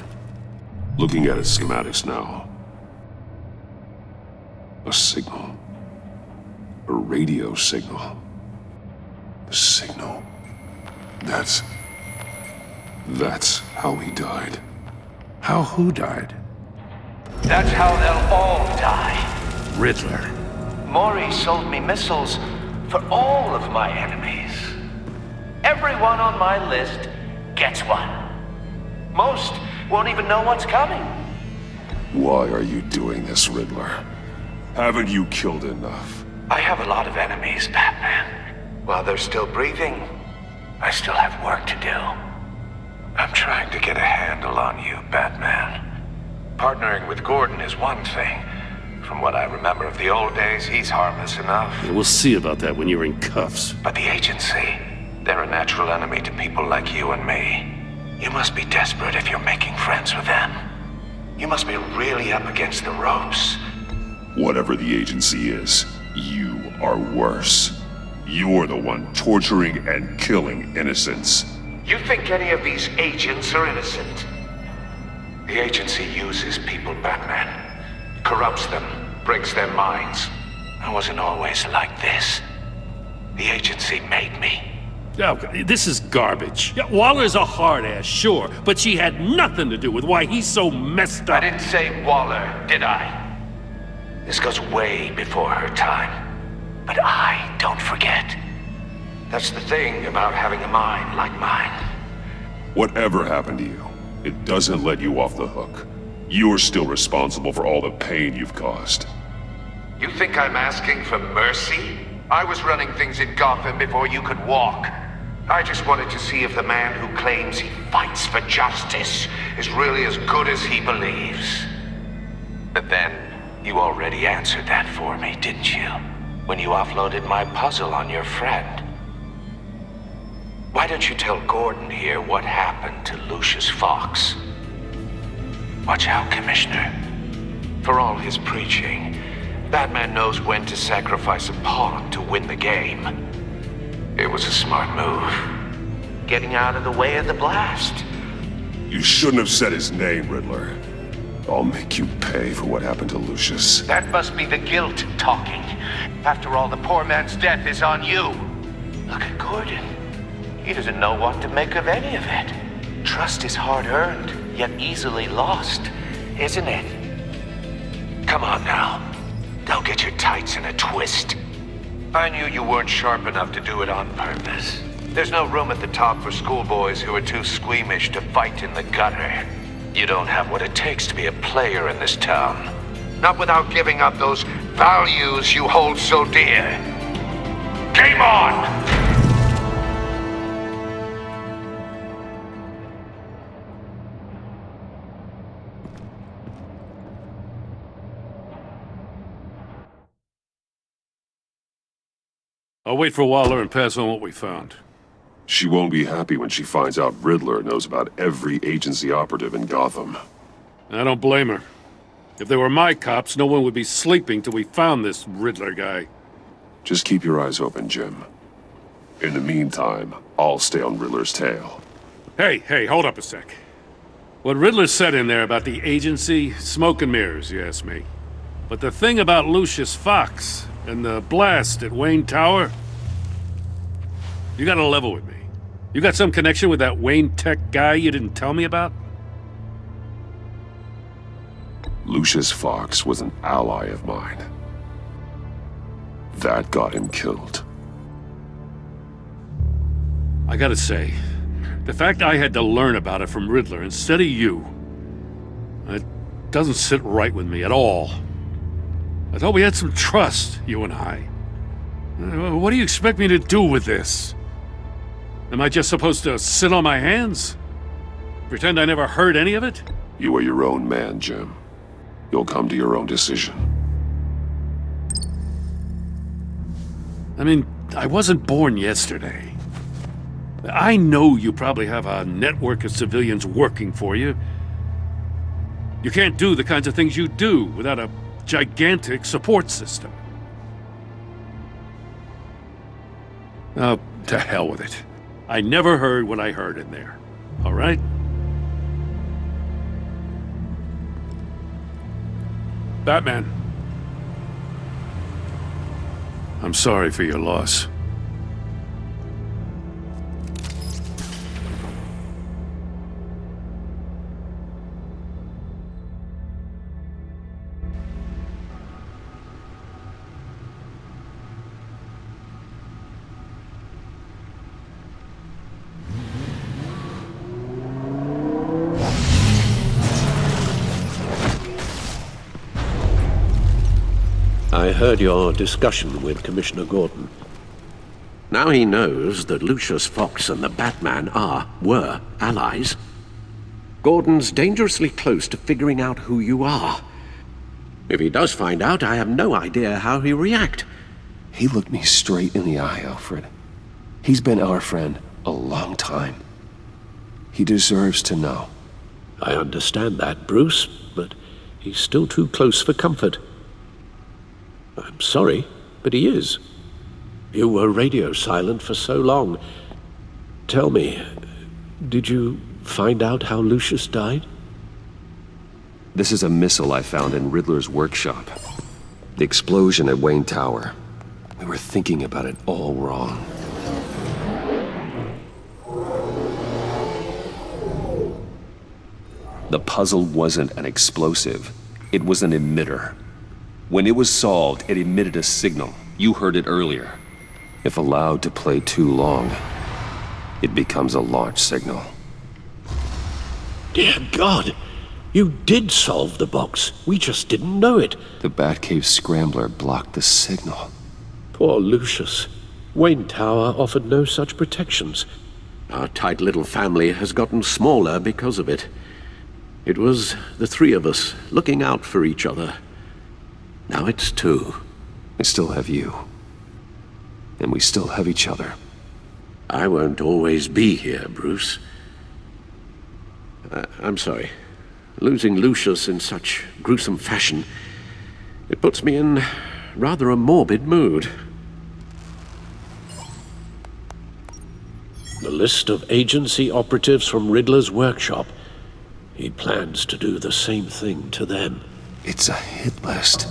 Looking at its schematics now. A signal. A radio signal. The signal. That's how he died. How who died? That's how they'll all die. Riddler. Maury sold me missiles for all of my enemies. Everyone on my list gets one. Most won't even know what's coming. Why are you doing this, Riddler? Haven't you killed enough? I have a lot of enemies, Batman. While they're still breathing, I still have work to do. I'm trying to get a handle on you, Batman. Partnering with Gordon is one thing. From what I remember of the old days, he's harmless enough. Yeah, we'll see about that when you're in cuffs. But the agency, they're a natural enemy to people like you and me. You must be desperate if you're making friends with them. You must be really up against the ropes. Whatever the agency is, you are worse. You're the one torturing and killing innocents. You think any of these agents are innocent? The agency uses people, Batman. Corrupts them, breaks their minds. I wasn't always like this. The agency made me. Oh, this is garbage. Yeah, Waller's a hard ass, sure, but she had nothing to do with why he's so messed up. I didn't say Waller, did I? This goes way before her time. But I don't forget. That's the thing about having a mind like mine. Whatever happened to you, it doesn't let you off the hook. You're still responsible for all the pain you've caused. You think I'm asking for mercy? I was running things in Gotham before you could walk. I just wanted to see if the man who claims he fights for justice is really as good as he believes. But then, you already answered that for me, didn't you? When you offloaded my puzzle on your friend. Why don't you tell Gordon here what happened to Lucius Fox? Watch out, Commissioner. For all his preaching, Batman knows when to sacrifice a pawn to win the game. It was a smart move. Getting out of the way of the blast. You shouldn't have said his name, Riddler. I'll make you pay for what happened to Lucius. That must be the guilt talking. After all, the poor man's death is on you. Look at Gordon. He doesn't know what to make of any of it. Trust is hard-earned, yet easily lost, isn't it? Come on now. Don't get your tights in a twist. I knew you weren't sharp enough to do it on purpose. There's no room at the top for schoolboys who are too squeamish to fight in the gutter. You don't have what it takes to be a player in this town. Not without giving up those values you hold so dear. Game on! I'll wait for Waller and pass on what we found. She won't be happy when she finds out Riddler knows about every agency operative in Gotham. I don't blame her. If they were my cops, no one would be sleeping till we found this Riddler guy. Just keep your eyes open, Jim. In the meantime, I'll stay on Riddler's tail. Hey, hold up a sec. What Riddler said in there about the agency, smoke and mirrors, you ask me. But the thing about Lucius Fox and the blast at Wayne Tower, you gotta level with me. You got some connection with that Wayne Tech guy you didn't tell me about? Lucius Fox was an ally of mine. That got him killed. I gotta say, the fact I had to learn about it from Riddler instead of you, it doesn't sit right with me at all. I thought we had some trust, you and I. What do you expect me to do with this? Am I just supposed to sit on my hands? Pretend I never heard any of it? You are your own man, Jim. You'll come to your own decision. I mean, I wasn't born yesterday. I know you probably have a network of civilians working for you. You can't do the kinds of things you do without a gigantic support system. Oh, to hell with it. I never heard what I heard in there. All right? Batman, I'm sorry for your loss. I heard your discussion with Commissioner Gordon. Now he knows that Lucius Fox and the Batman were allies. Gordon's dangerously close to figuring out who you are. If he does find out, I have no idea how he'll react. He looked me straight in the eye, Alfred. He's been our friend a long time. He deserves to know. I understand that, Bruce, but he's still too close for comfort. I'm sorry, but he is. You were radio silent for so long. Tell me, did you find out how Lucius died? This is a missile I found in Riddler's workshop. The explosion at Wayne Tower. We were thinking about it all wrong. The puzzle wasn't an explosive. It was an emitter. When it was solved, it emitted a signal. You heard it earlier. If allowed to play too long, it becomes a launch signal. Dear God! You did solve the box. We just didn't know it. The Batcave scrambler blocked the signal. Poor Lucius. Wayne Tower offered no such protections. Our tight little family has gotten smaller because of it. It was the three of us looking out for each other. Now it's two. I still have you. And we still have each other. I won't always be here, Bruce. I'm sorry. Losing Lucius in such gruesome fashion, it puts me in rather a morbid mood. The list of agency operatives from Riddler's workshop. He plans to do the same thing to them. It's a hit list.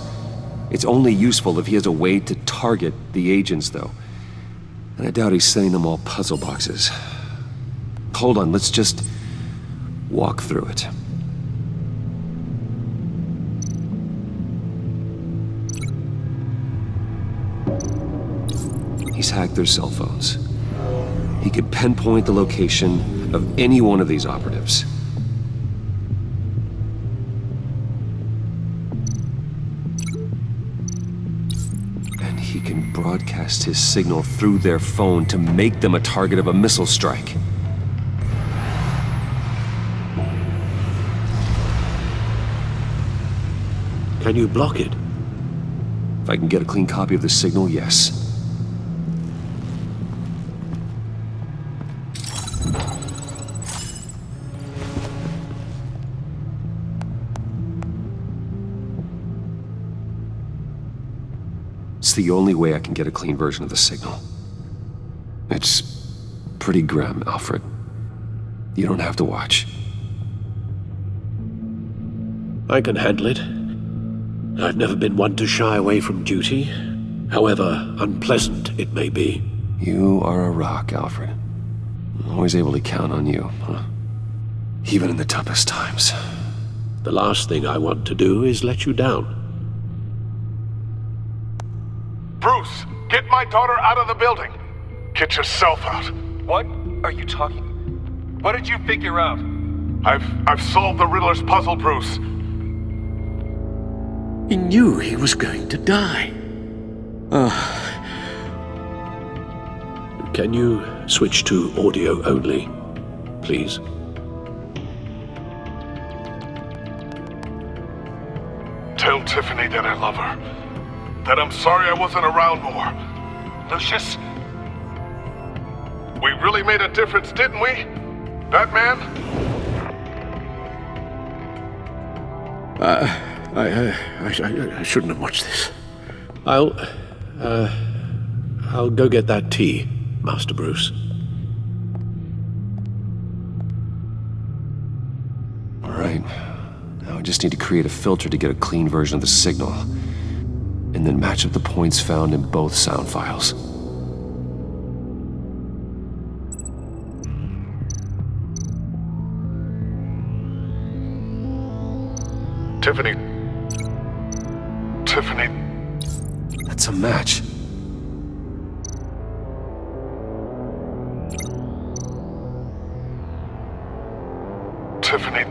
It's only useful if he has a way to target the agents, though. And I doubt he's sending them all puzzle boxes. Hold on, let's just walk through it. He's hacked their cell phones. He could pinpoint the location of any one of these operatives. He can broadcast his signal through their phone to make them a target of a missile strike. Can you block it? If I can get a clean copy of the signal, yes. It's the only way I can get a clean version of the signal. It's pretty grim, Alfred. You don't have to watch. I can handle it. I've never been one to shy away from duty, however unpleasant it may be. You are a rock, Alfred. I'm always able to count on you, huh? Even in the toughest times. The last thing I want to do is let you down. Bruce, get my daughter out of the building. Get yourself out. What are you talking? What did you figure out? I've solved the Riddler's puzzle, Bruce. He knew he was going to die. Can you switch to audio only, please? Tell Tiffany that I love her. That I'm sorry I wasn't around more. Lucius? We really made a difference, didn't we? Batman? I shouldn't have watched this. I'll go get that tea, Master Bruce. All right. Now I just need to create a filter to get a clean version of the signal. and then match up the points found in both sound files. Tiffany. Tiffany. That's a match. Tiffany.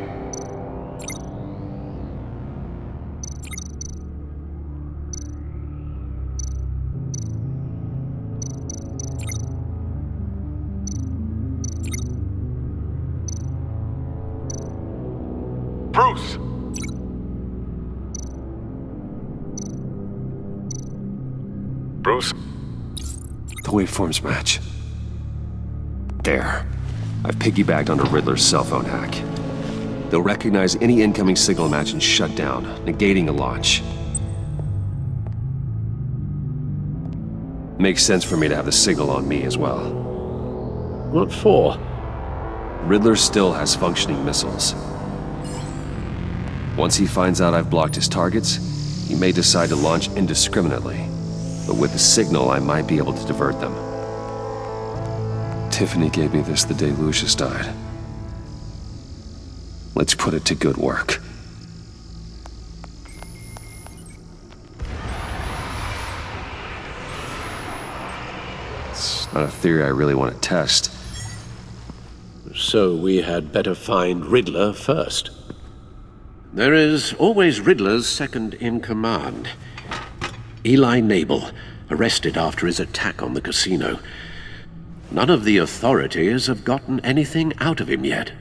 Bruce! Bruce? The waveforms match. There. I've piggybacked onto Riddler's cell phone hack. They'll recognize any incoming signal match and shut down, negating a launch. Makes sense for me to have the signal on me as well. What for? Riddler still has functioning missiles. Once he finds out I've blocked his targets, he may decide to launch indiscriminately. But with the signal, I might be able to divert them. Tiffany gave me this the day Lucius died. Let's put it to good work. It's not a theory I really want to test. So we had better find Riddler first. There is always Riddler's second in command. Eli Nabel, arrested after his attack on the casino. None of the authorities have gotten anything out of him yet.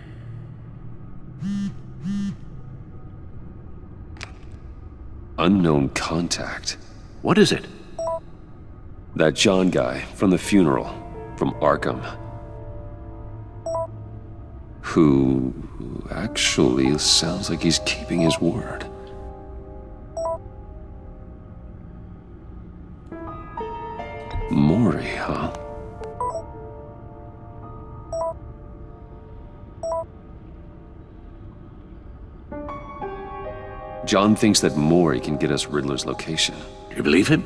Unknown contact. What is it? That John guy from the funeral, from Arkham. Who actually sounds like he's keeping his word. Mori, huh? John thinks that Mori can get us Riddler's location. Do you believe him?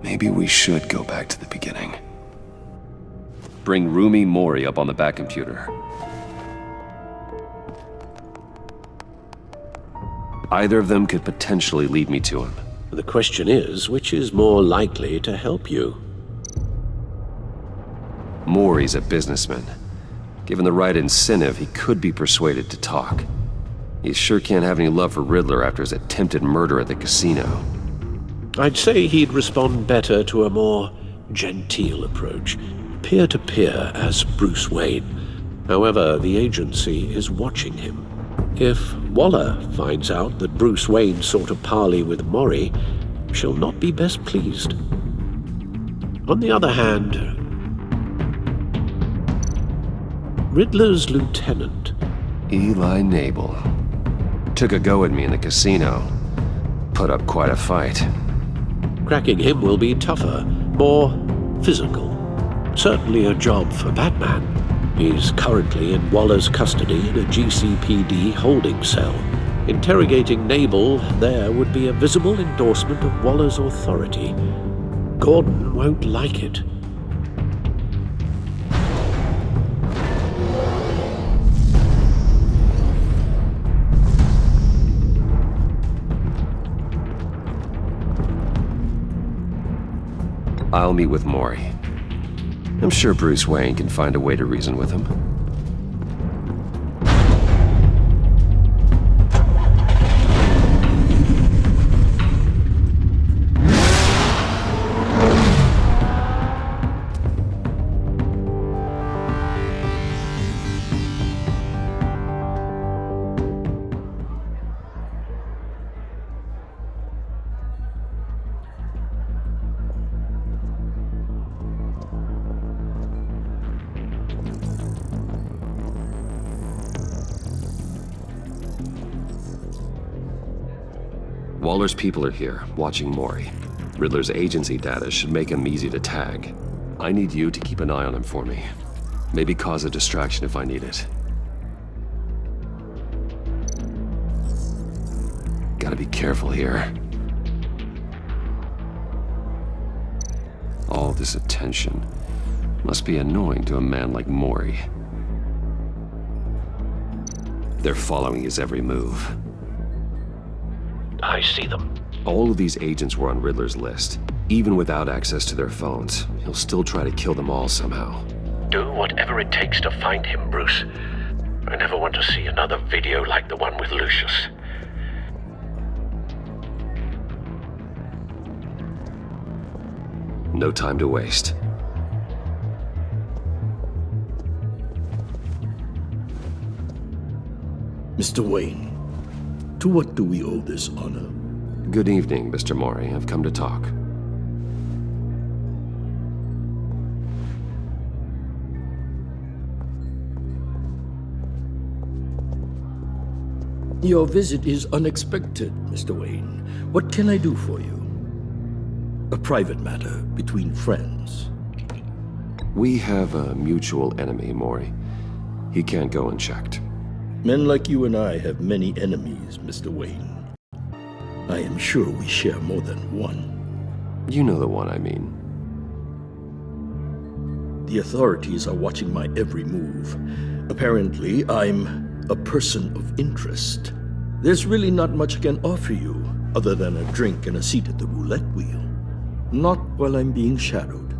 Maybe we should go back to the beginning. Bring Rumi Mori up on the back computer. Either of them could potentially lead me to him. The question is, which is more likely to help you? Mori's a businessman. Given the right incentive, he could be persuaded to talk. He sure can't have any love for Riddler after his attempted murder at the casino. I'd say he'd respond better to a more genteel approach, peer-to-peer as Bruce Wayne. However, the agency is watching him. If Waller finds out that Bruce Wayne sought a parley with Mori, she'll not be best pleased. On the other hand, Riddler's lieutenant, Eli Nabel, took a go at me in the casino. Put up quite a fight. Cracking him will be tougher, more physical. Certainly a job for Batman. He's currently in Waller's custody in a GCPD holding cell. Interrogating Nabel there would be a visible endorsement of Waller's authority. Gordon won't like it. I'll meet with Mori. I'm sure Bruce Wayne can find a way to reason with him. Waller's people are here, watching Mori. Riddler's agency data should make him easy to tag. I need you to keep an eye on him for me. Maybe cause a distraction if I need it. Gotta be careful here. All this attention must be annoying to a man like Mori. They're following his every move. I see them. All of these agents were on Riddler's list. Even without access to their phones, he'll still try to kill them all somehow. Do whatever it takes to find him, Bruce. I never want to see another video like the one with Lucius. No time to waste. Mr. Wayne, to what do we owe this honor? Good evening, Mr. Mori. I've come to talk. Your visit is unexpected, Mr. Wayne. What can I do for you? A private matter between friends. We have a mutual enemy, Mori. He can't go unchecked. Men like you and I have many enemies, Mr. Wayne. I am sure we share more than one. You know the one I mean. The authorities are watching my every move. Apparently, I'm a person of interest. There's really not much I can offer you, other than a drink and a seat at the roulette wheel. Not while I'm being shadowed.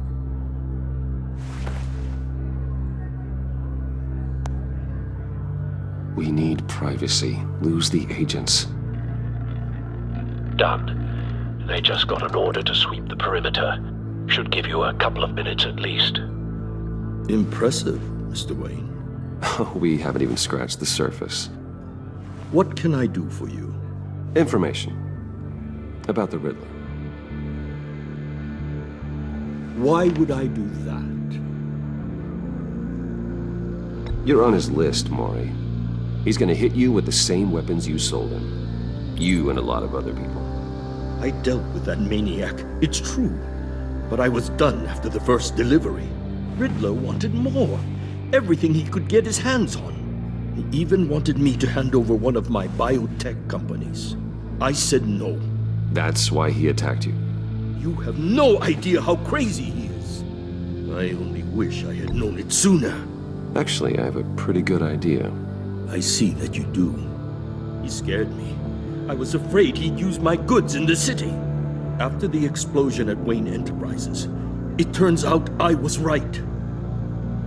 We need privacy. Lose the agents. Done. They just got an order to sweep the perimeter. Should give you a couple of minutes at least. Impressive, Mr. Wayne. We haven't even scratched the surface. What can I do for you? Information. About the Riddler. Why would I do that? You're on his list, Mori. He's gonna hit you with the same weapons you sold him. You and a lot of other people. I dealt with that maniac, it's true. But I was done after the first delivery. Riddler wanted more. Everything he could get his hands on. He even wanted me to hand over one of my biotech companies. I said no. That's why he attacked you. You have no idea how crazy he is. I only wish I had known it sooner. Actually, I have a pretty good idea. I see that you do. He scared me. I was afraid he'd use my goods in the city. After the explosion at Wayne Enterprises, it turns out I was right.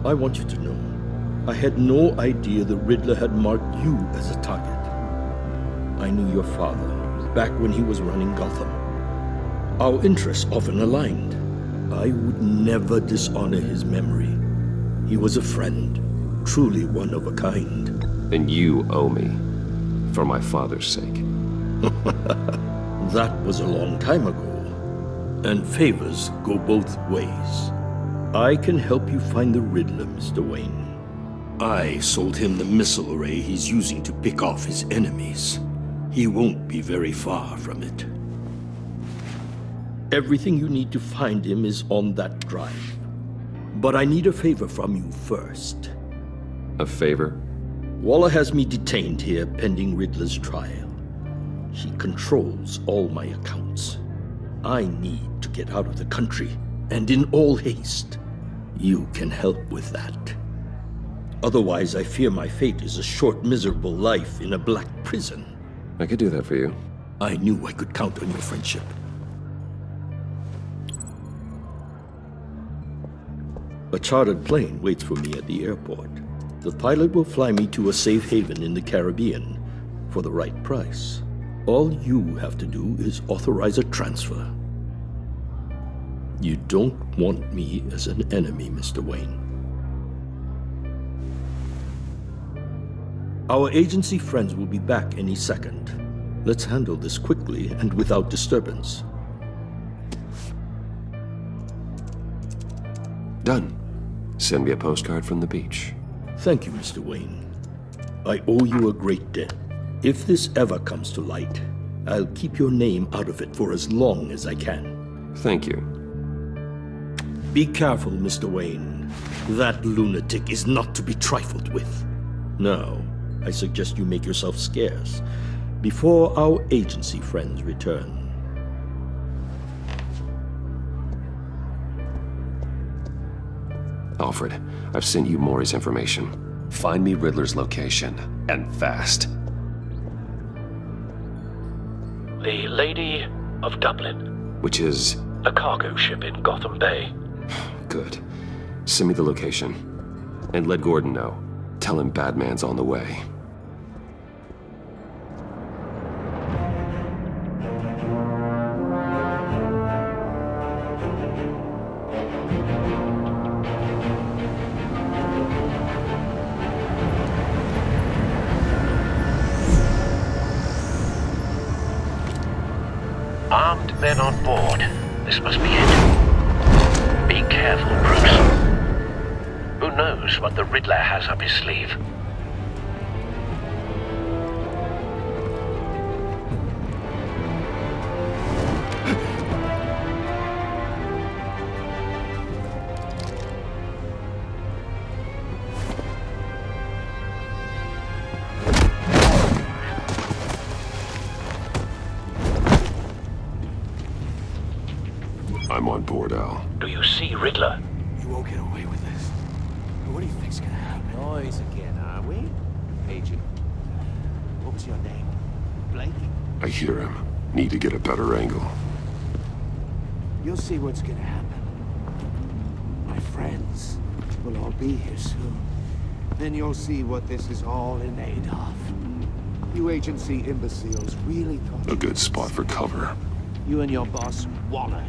I want you to know, I had no idea the Riddler had marked you as a target. I knew your father back when he was running Gotham. Our interests often aligned. I would never dishonor his memory. He was a friend, truly one of a kind. And you owe me, for my father's sake. That was a long time ago, and favors go both ways. I can help you find the Riddler, Mr. Wayne. I sold him the missile array he's using to pick off his enemies. He won't be very far from it. Everything you need to find him is on that drive. But I need a favor from you first. A favor? Waller has me detained here pending Riddler's trial. She controls all my accounts. I need to get out of the country, and in all haste. You can help with that. Otherwise, I fear my fate is a short, miserable life in a black prison. I could do that for you. I knew I could count on your friendship. A chartered plane waits for me at the airport. The pilot will fly me to a safe haven in the Caribbean for the right price. All you have to do is authorize a transfer. You don't want me as an enemy, Mr. Wayne. Our agency friends will be back any second. Let's handle this quickly and without disturbance. Done. Send me a postcard from the beach. Thank you, Mr. Wayne. I owe you a great debt. If this ever comes to light, I'll keep your name out of it for as long as I can. Thank you. Be careful, Mr. Wayne. That lunatic is not to be trifled with. Now, I suggest you make yourself scarce before our agency friends return. Alfred, I've sent you Maury's information. Find me Riddler's location, and fast. The Lady of Dublin. Which is... A cargo ship in Gotham Bay. Good. Send me the location. And let Gordon know. Tell him Batman's on the way. Armed men on board. This must be it. Be careful, Bruce. Who knows what the Riddler has up his sleeve? I'm on board, Al. Do you see Riddler? You won't get away with this. What do you think's gonna happen? Noise again, are we? Agent. What was your name? Blake? I hear him. Need to get a better angle. You'll see what's gonna happen. My friends will all be here soon. Then you'll see what this is all in aid of. You agency imbeciles really thought... A good spot for cover. You and your boss, Waller.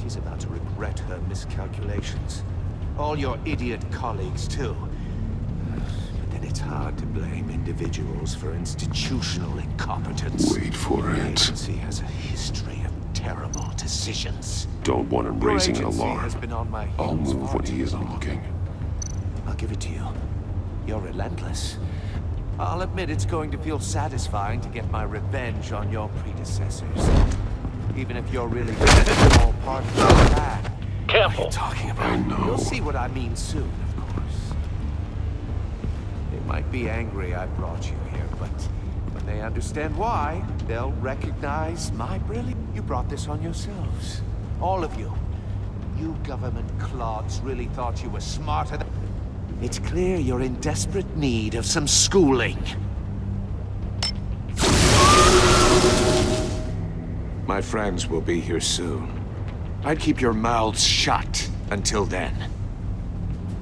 She's about to regret her miscalculations. All your idiot colleagues, too. But then it's hard to blame individuals for institutional incompetence. Wait for The it. agency has a history of terrible decisions. Don't want him Your raising an agency alarm. has been on my I'll heels move far when he too isn't long. looking. I'll give it to you. You're relentless. I'll admit it's going to feel satisfying to get my revenge on your predecessors. Even if you're really a small part of the plan. Careful. What are you talking about? I know. You'll see what I mean soon, of course. They might be angry I brought you here, but when they understand why, they'll recognize my brilliance. You brought this on yourselves. All of you. You government clods really thought you were smarter than... It's clear you're in desperate need of some schooling. My friends will be here soon. I'd keep your mouths shut until then.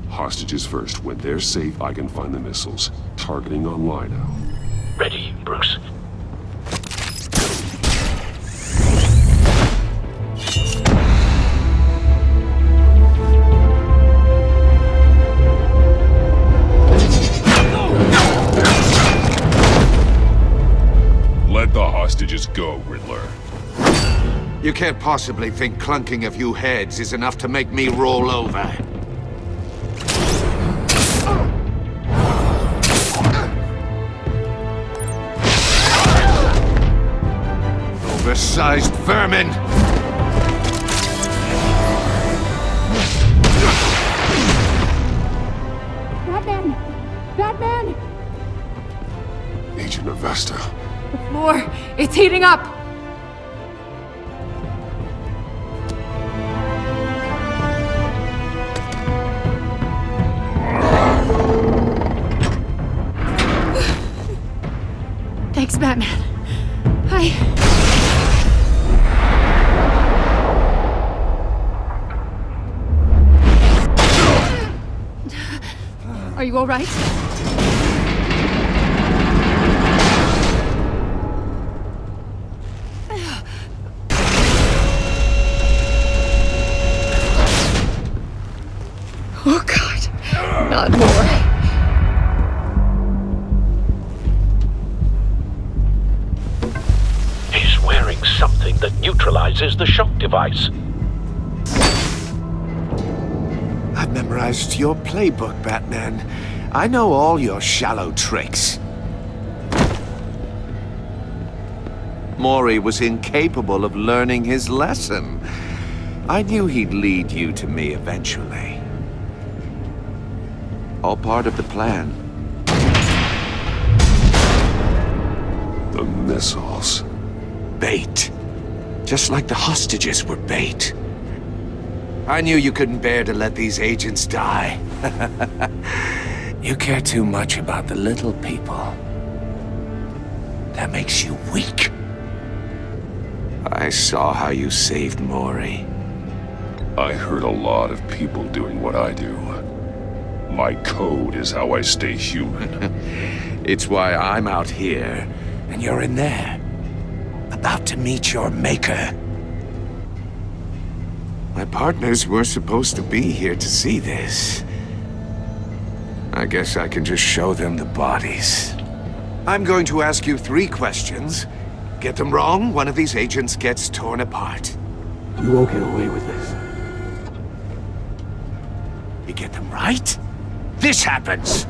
Hostages first. When they're safe, I can find the missiles. Targeting on Lino. Ready, Bruce. Let the hostages go, Riddler. You can't possibly think clunking a few heads is enough to make me roll over. Oversized vermin! Batman! Batman! Agent Avesta. The floor, it's heating up! Thanks, Batman. Are you all right? Oh, God. Not more. He's wearing something that neutralizes the shock device. I've memorized your playbook, Batman. I know all your shallow tricks. Maury was incapable of learning his lesson. I knew he'd lead you to me eventually. All part of the plan. The missiles. Bait. Just like the hostages were bait. I knew you couldn't bear to let these agents die. You care too much about the little people. That makes you weak. I saw how you saved Maury. I heard a lot of people doing what I do. My code is how I stay human. It's why I'm out here, and you're in there. About to meet your maker. My partners were supposed to be here to see this. I guess I can just show them the bodies. I'm going to ask you 3 questions. Get them wrong, one of these agents gets torn apart. You won't get away with this. You get them right, this happens!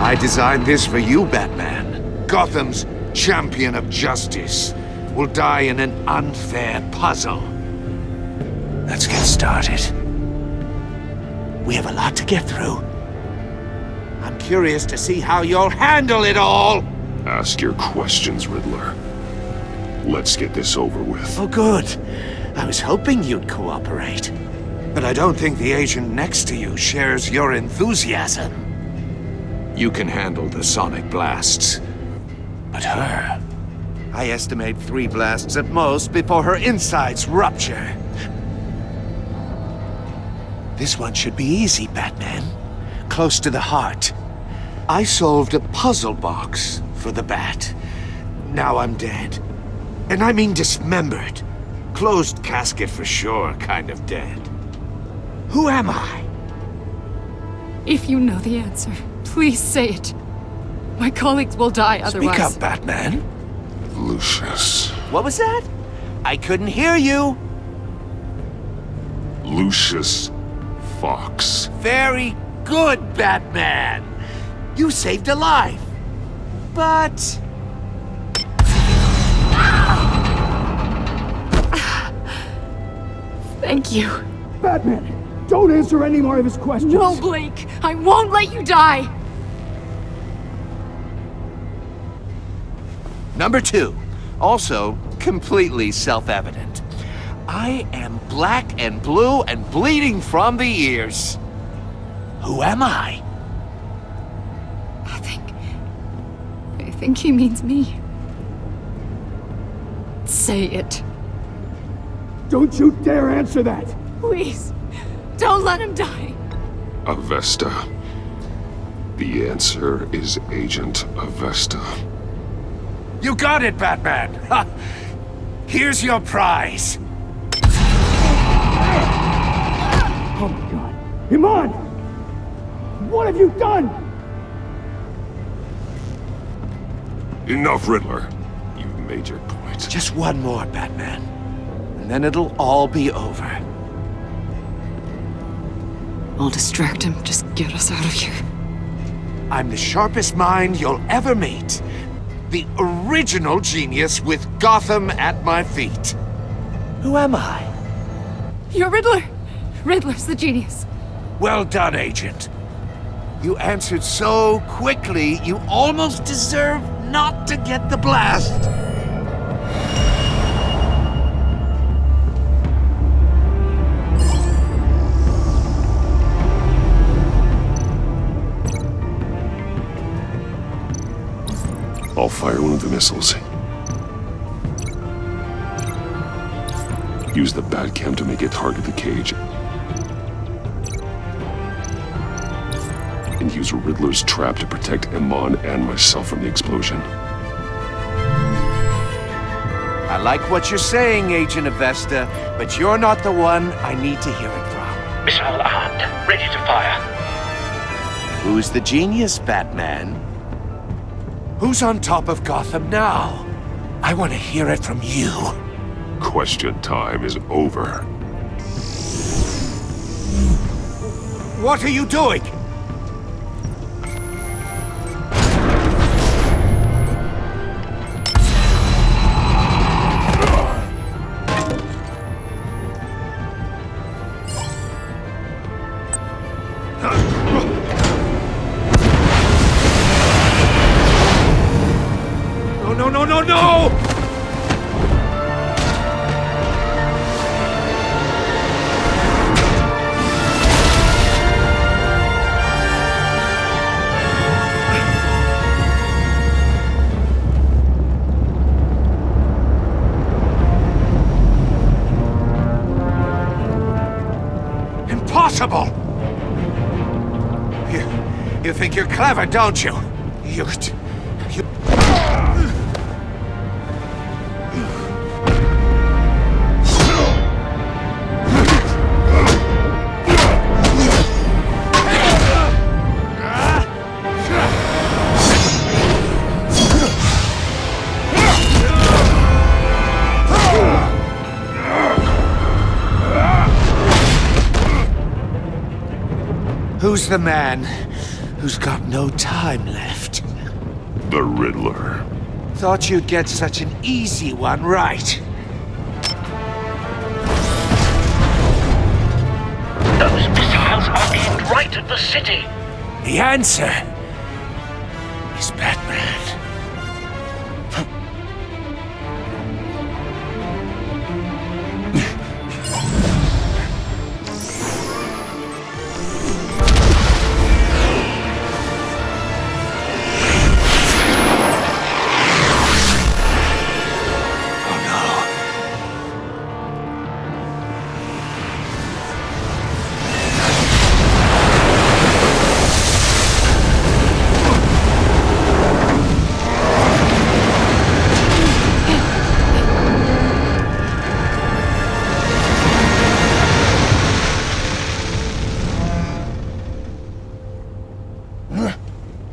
I designed this for you, Batman. Gotham's champion of justice will die in an unfair puzzle. Let's get started. We have a lot to get through. I'm curious to see how you'll handle it all! Ask your questions, Riddler. Let's get this over with. Oh, good. I was hoping you'd cooperate. But I don't think the agent next to you shares your enthusiasm. You can handle the sonic blasts. But her... I estimate 3 blasts at most before her insides rupture. This one should be easy, Batman. Close to the heart. I solved a puzzle box for the Bat. Now I'm dead. And I mean dismembered. Closed casket for sure, kind of dead. Who am I? If you know the answer, please say it. My colleagues will die otherwise. Speak up, Batman. Lucius. What was that? I couldn't hear you. Lucius Fox. Very good, Batman. You saved a life. But... Thank you. Batman, don't answer any more of his questions. No, Blake. I won't let you die. Number 2. Also, completely self-evident. I am black and blue and bleeding from the ears. Who am I? I think he means me. Say it. Don't you dare answer that! Please, don't let him die. Avesta. The answer is Agent Avesta. You got it, Batman! Ha! Here's your prize. Oh my god. Iman! What have you done? Enough, Riddler. You've made your point. Just one more, Batman. And then it'll all be over. I'll distract him. Just get us out of here. I'm the sharpest mind you'll ever meet. The original genius with Gotham at my feet. Who am I? You're Riddler. Riddler's the genius. Well done, Agent. You answered so quickly, you almost deserve not to get the blast. I'll fire one of the missiles. Use the Batcam to make it target the cage. And use Riddler's trap to protect Iman and myself from the explosion. I like what you're saying, Agent Avesta, but you're not the one I need to hear it from. Missile armed, ready to fire. Who's the genius, Batman? Who's on top of Gotham now? I want to hear it from you. Question time is over. What are you doing? You think you're clever, don't you? You... Who's the man who's got no time left? The Riddler. Thought you'd get such an easy one right. Those missiles are aimed right at the city. The answer is Batman.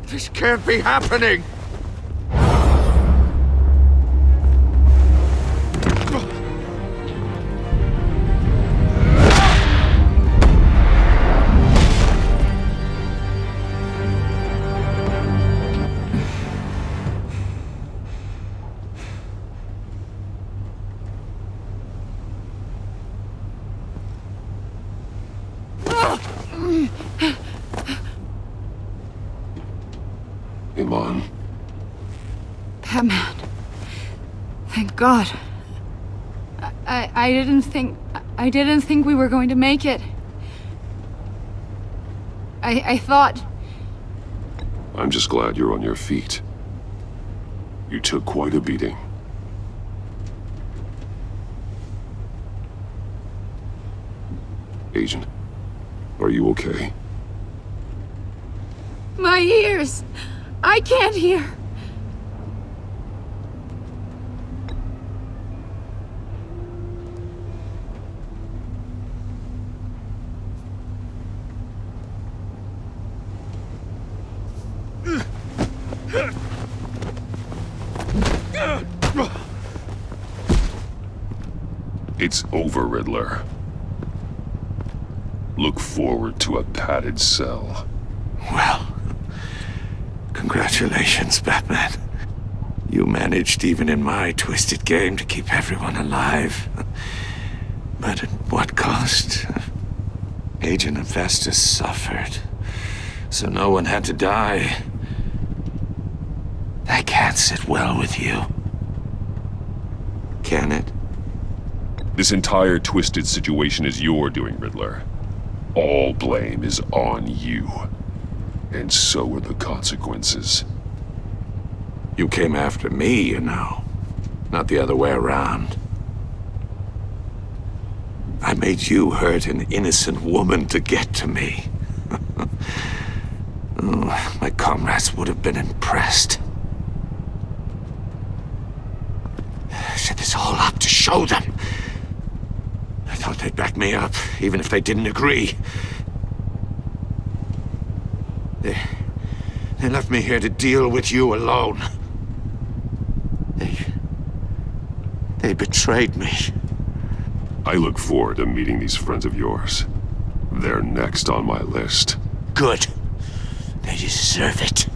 This can't be happening! Iman. Batman. Thank God. I didn't think we were going to make it. I thought... I'm just glad you're on your feet. You took quite a beating. Agent, are you okay? My ears! I can't hear! It's over, Riddler. Look forward to a padded cell. Well, congratulations, Batman. You managed, even in my twisted game, to keep everyone alive. But at what cost? Agent Hephaestus suffered, so no one had to die. That can't sit well with you. Can it? This entire twisted situation is your doing, Riddler. All blame is on you. And so are the consequences. You came after me, you know. Not the other way around. I made you hurt an innocent woman to get to me. Oh, my comrades would have been impressed. I set this all up to show them. I thought they'd back me up, even if they didn't agree. They left me here to deal with you alone. They betrayed me. I look forward to meeting these friends of yours. They're next on my list. Good. They deserve it.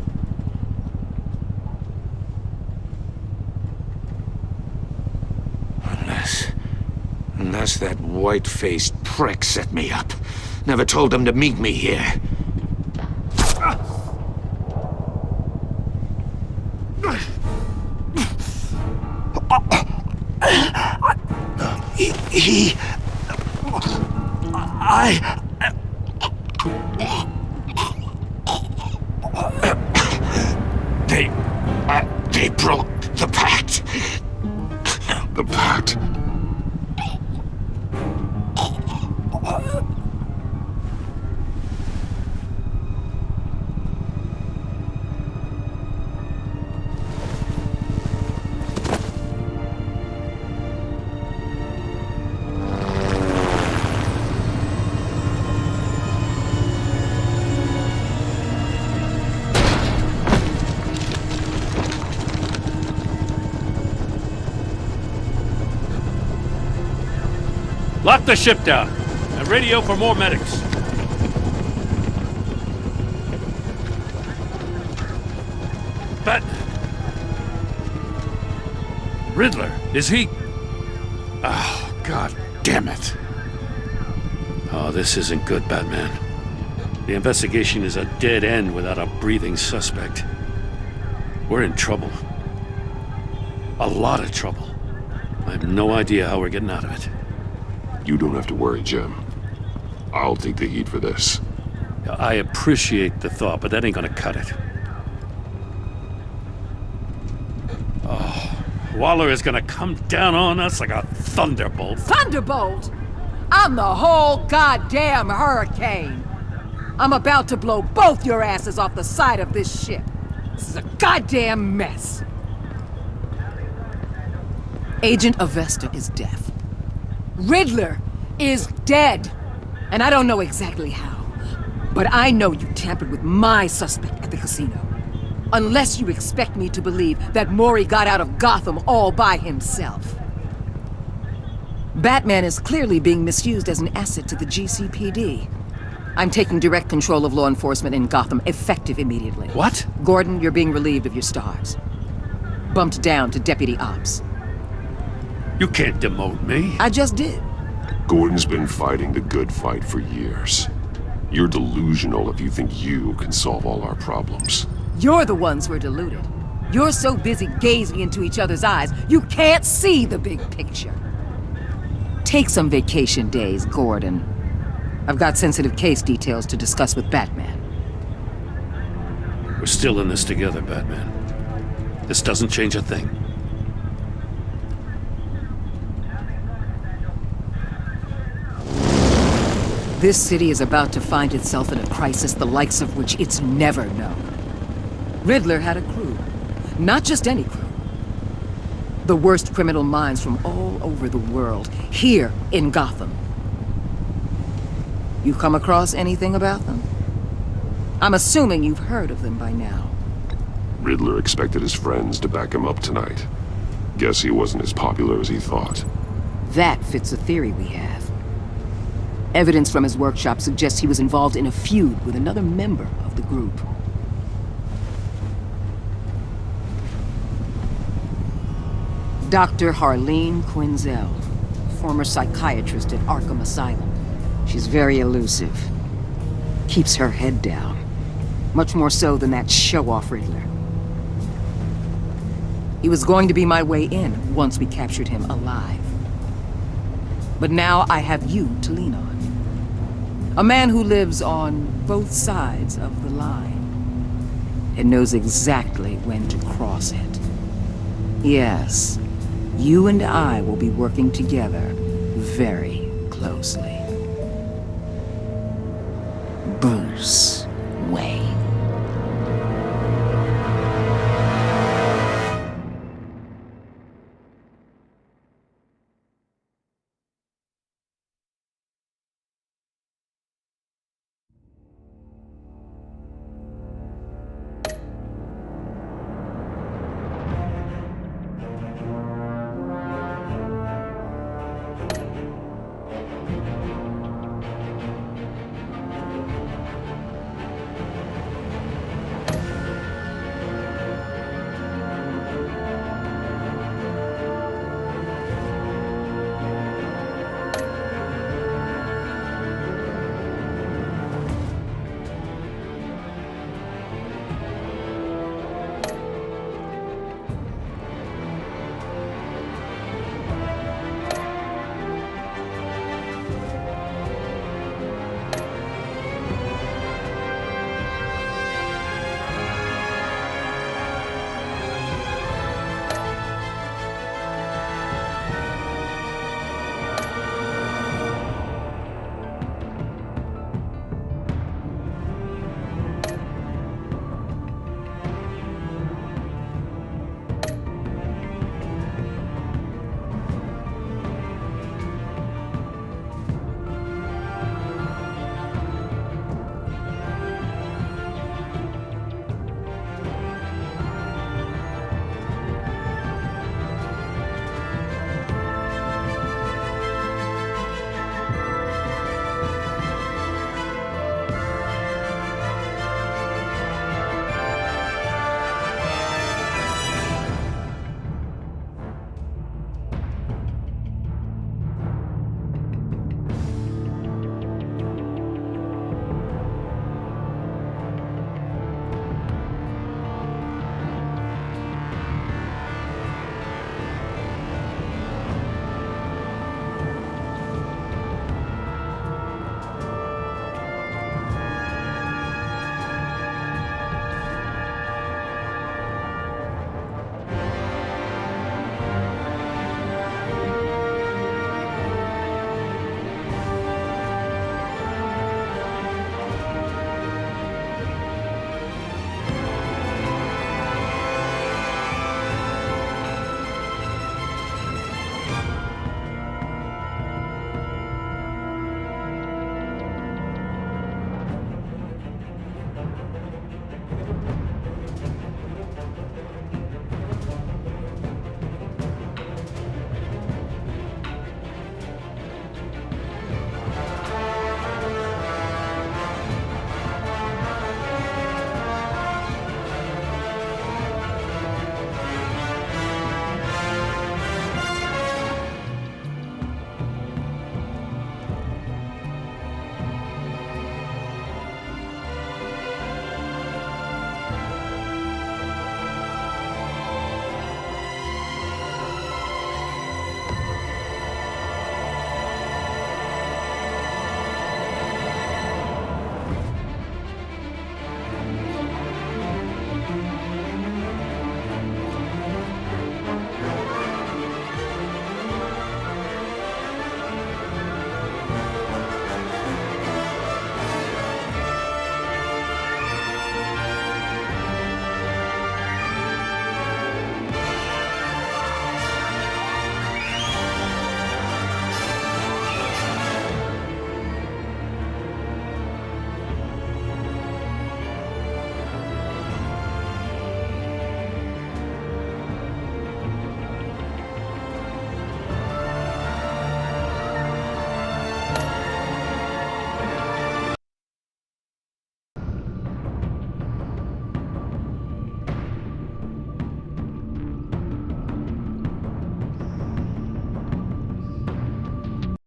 Unless that white-faced prick set me up. Never told them to meet me here. They broke the pact. The pact? Lock the ship down, and radio for more medics. Riddler, is he? Oh, God damn it. Oh, this isn't good, Batman. The investigation is a dead end without a breathing suspect. We're in trouble. A lot of trouble. I have no idea how we're getting out of it. You don't have to worry, Jim. I'll take the heat for this. I appreciate the thought, but that ain't gonna cut it. Oh, Waller is gonna come down on us like a thunderbolt. Thunderbolt? I'm the whole goddamn hurricane. I'm about to blow both your asses off the side of this ship. This is a goddamn mess. Agent Avesta is deaf. Riddler is dead. And I don't know exactly how. But I know you tampered with my suspect at the casino. Unless you expect me to believe that Maury got out of Gotham all by himself. Batman is clearly being misused as an asset to the GCPD. I'm taking direct control of law enforcement in Gotham, effective immediately. What? Gordon, you're being relieved of your stars. Bumped down to Deputy Ops. You can't demote me. I just did. Gordon's been fighting the good fight for years. You're delusional if you think you can solve all our problems. You're the ones who are deluded. You're so busy gazing into each other's eyes, you can't see the big picture. Take some vacation days, Gordon. I've got sensitive case details to discuss with Batman. We're still in this together, Batman. This doesn't change a thing. This city is about to find itself in a crisis the likes of which it's never known. Riddler had a crew. Not just any crew. The worst criminal minds from all over the world, here in Gotham. You come across anything about them? I'm assuming you've heard of them by now. Riddler expected his friends to back him up tonight. Guess he wasn't as popular as he thought. That fits a theory we have. Evidence from his workshop suggests he was involved in a feud with another member of the group. Dr. Harleen Quinzel, former psychiatrist at Arkham Asylum. She's very elusive. Keeps her head down. Much more so than that show-off Riddler. He was going to be my way in once we captured him alive. But now I have you to lean on. A man who lives on both sides of the line and knows exactly when to cross it. Yes, you and I will be working together very closely. Bruce.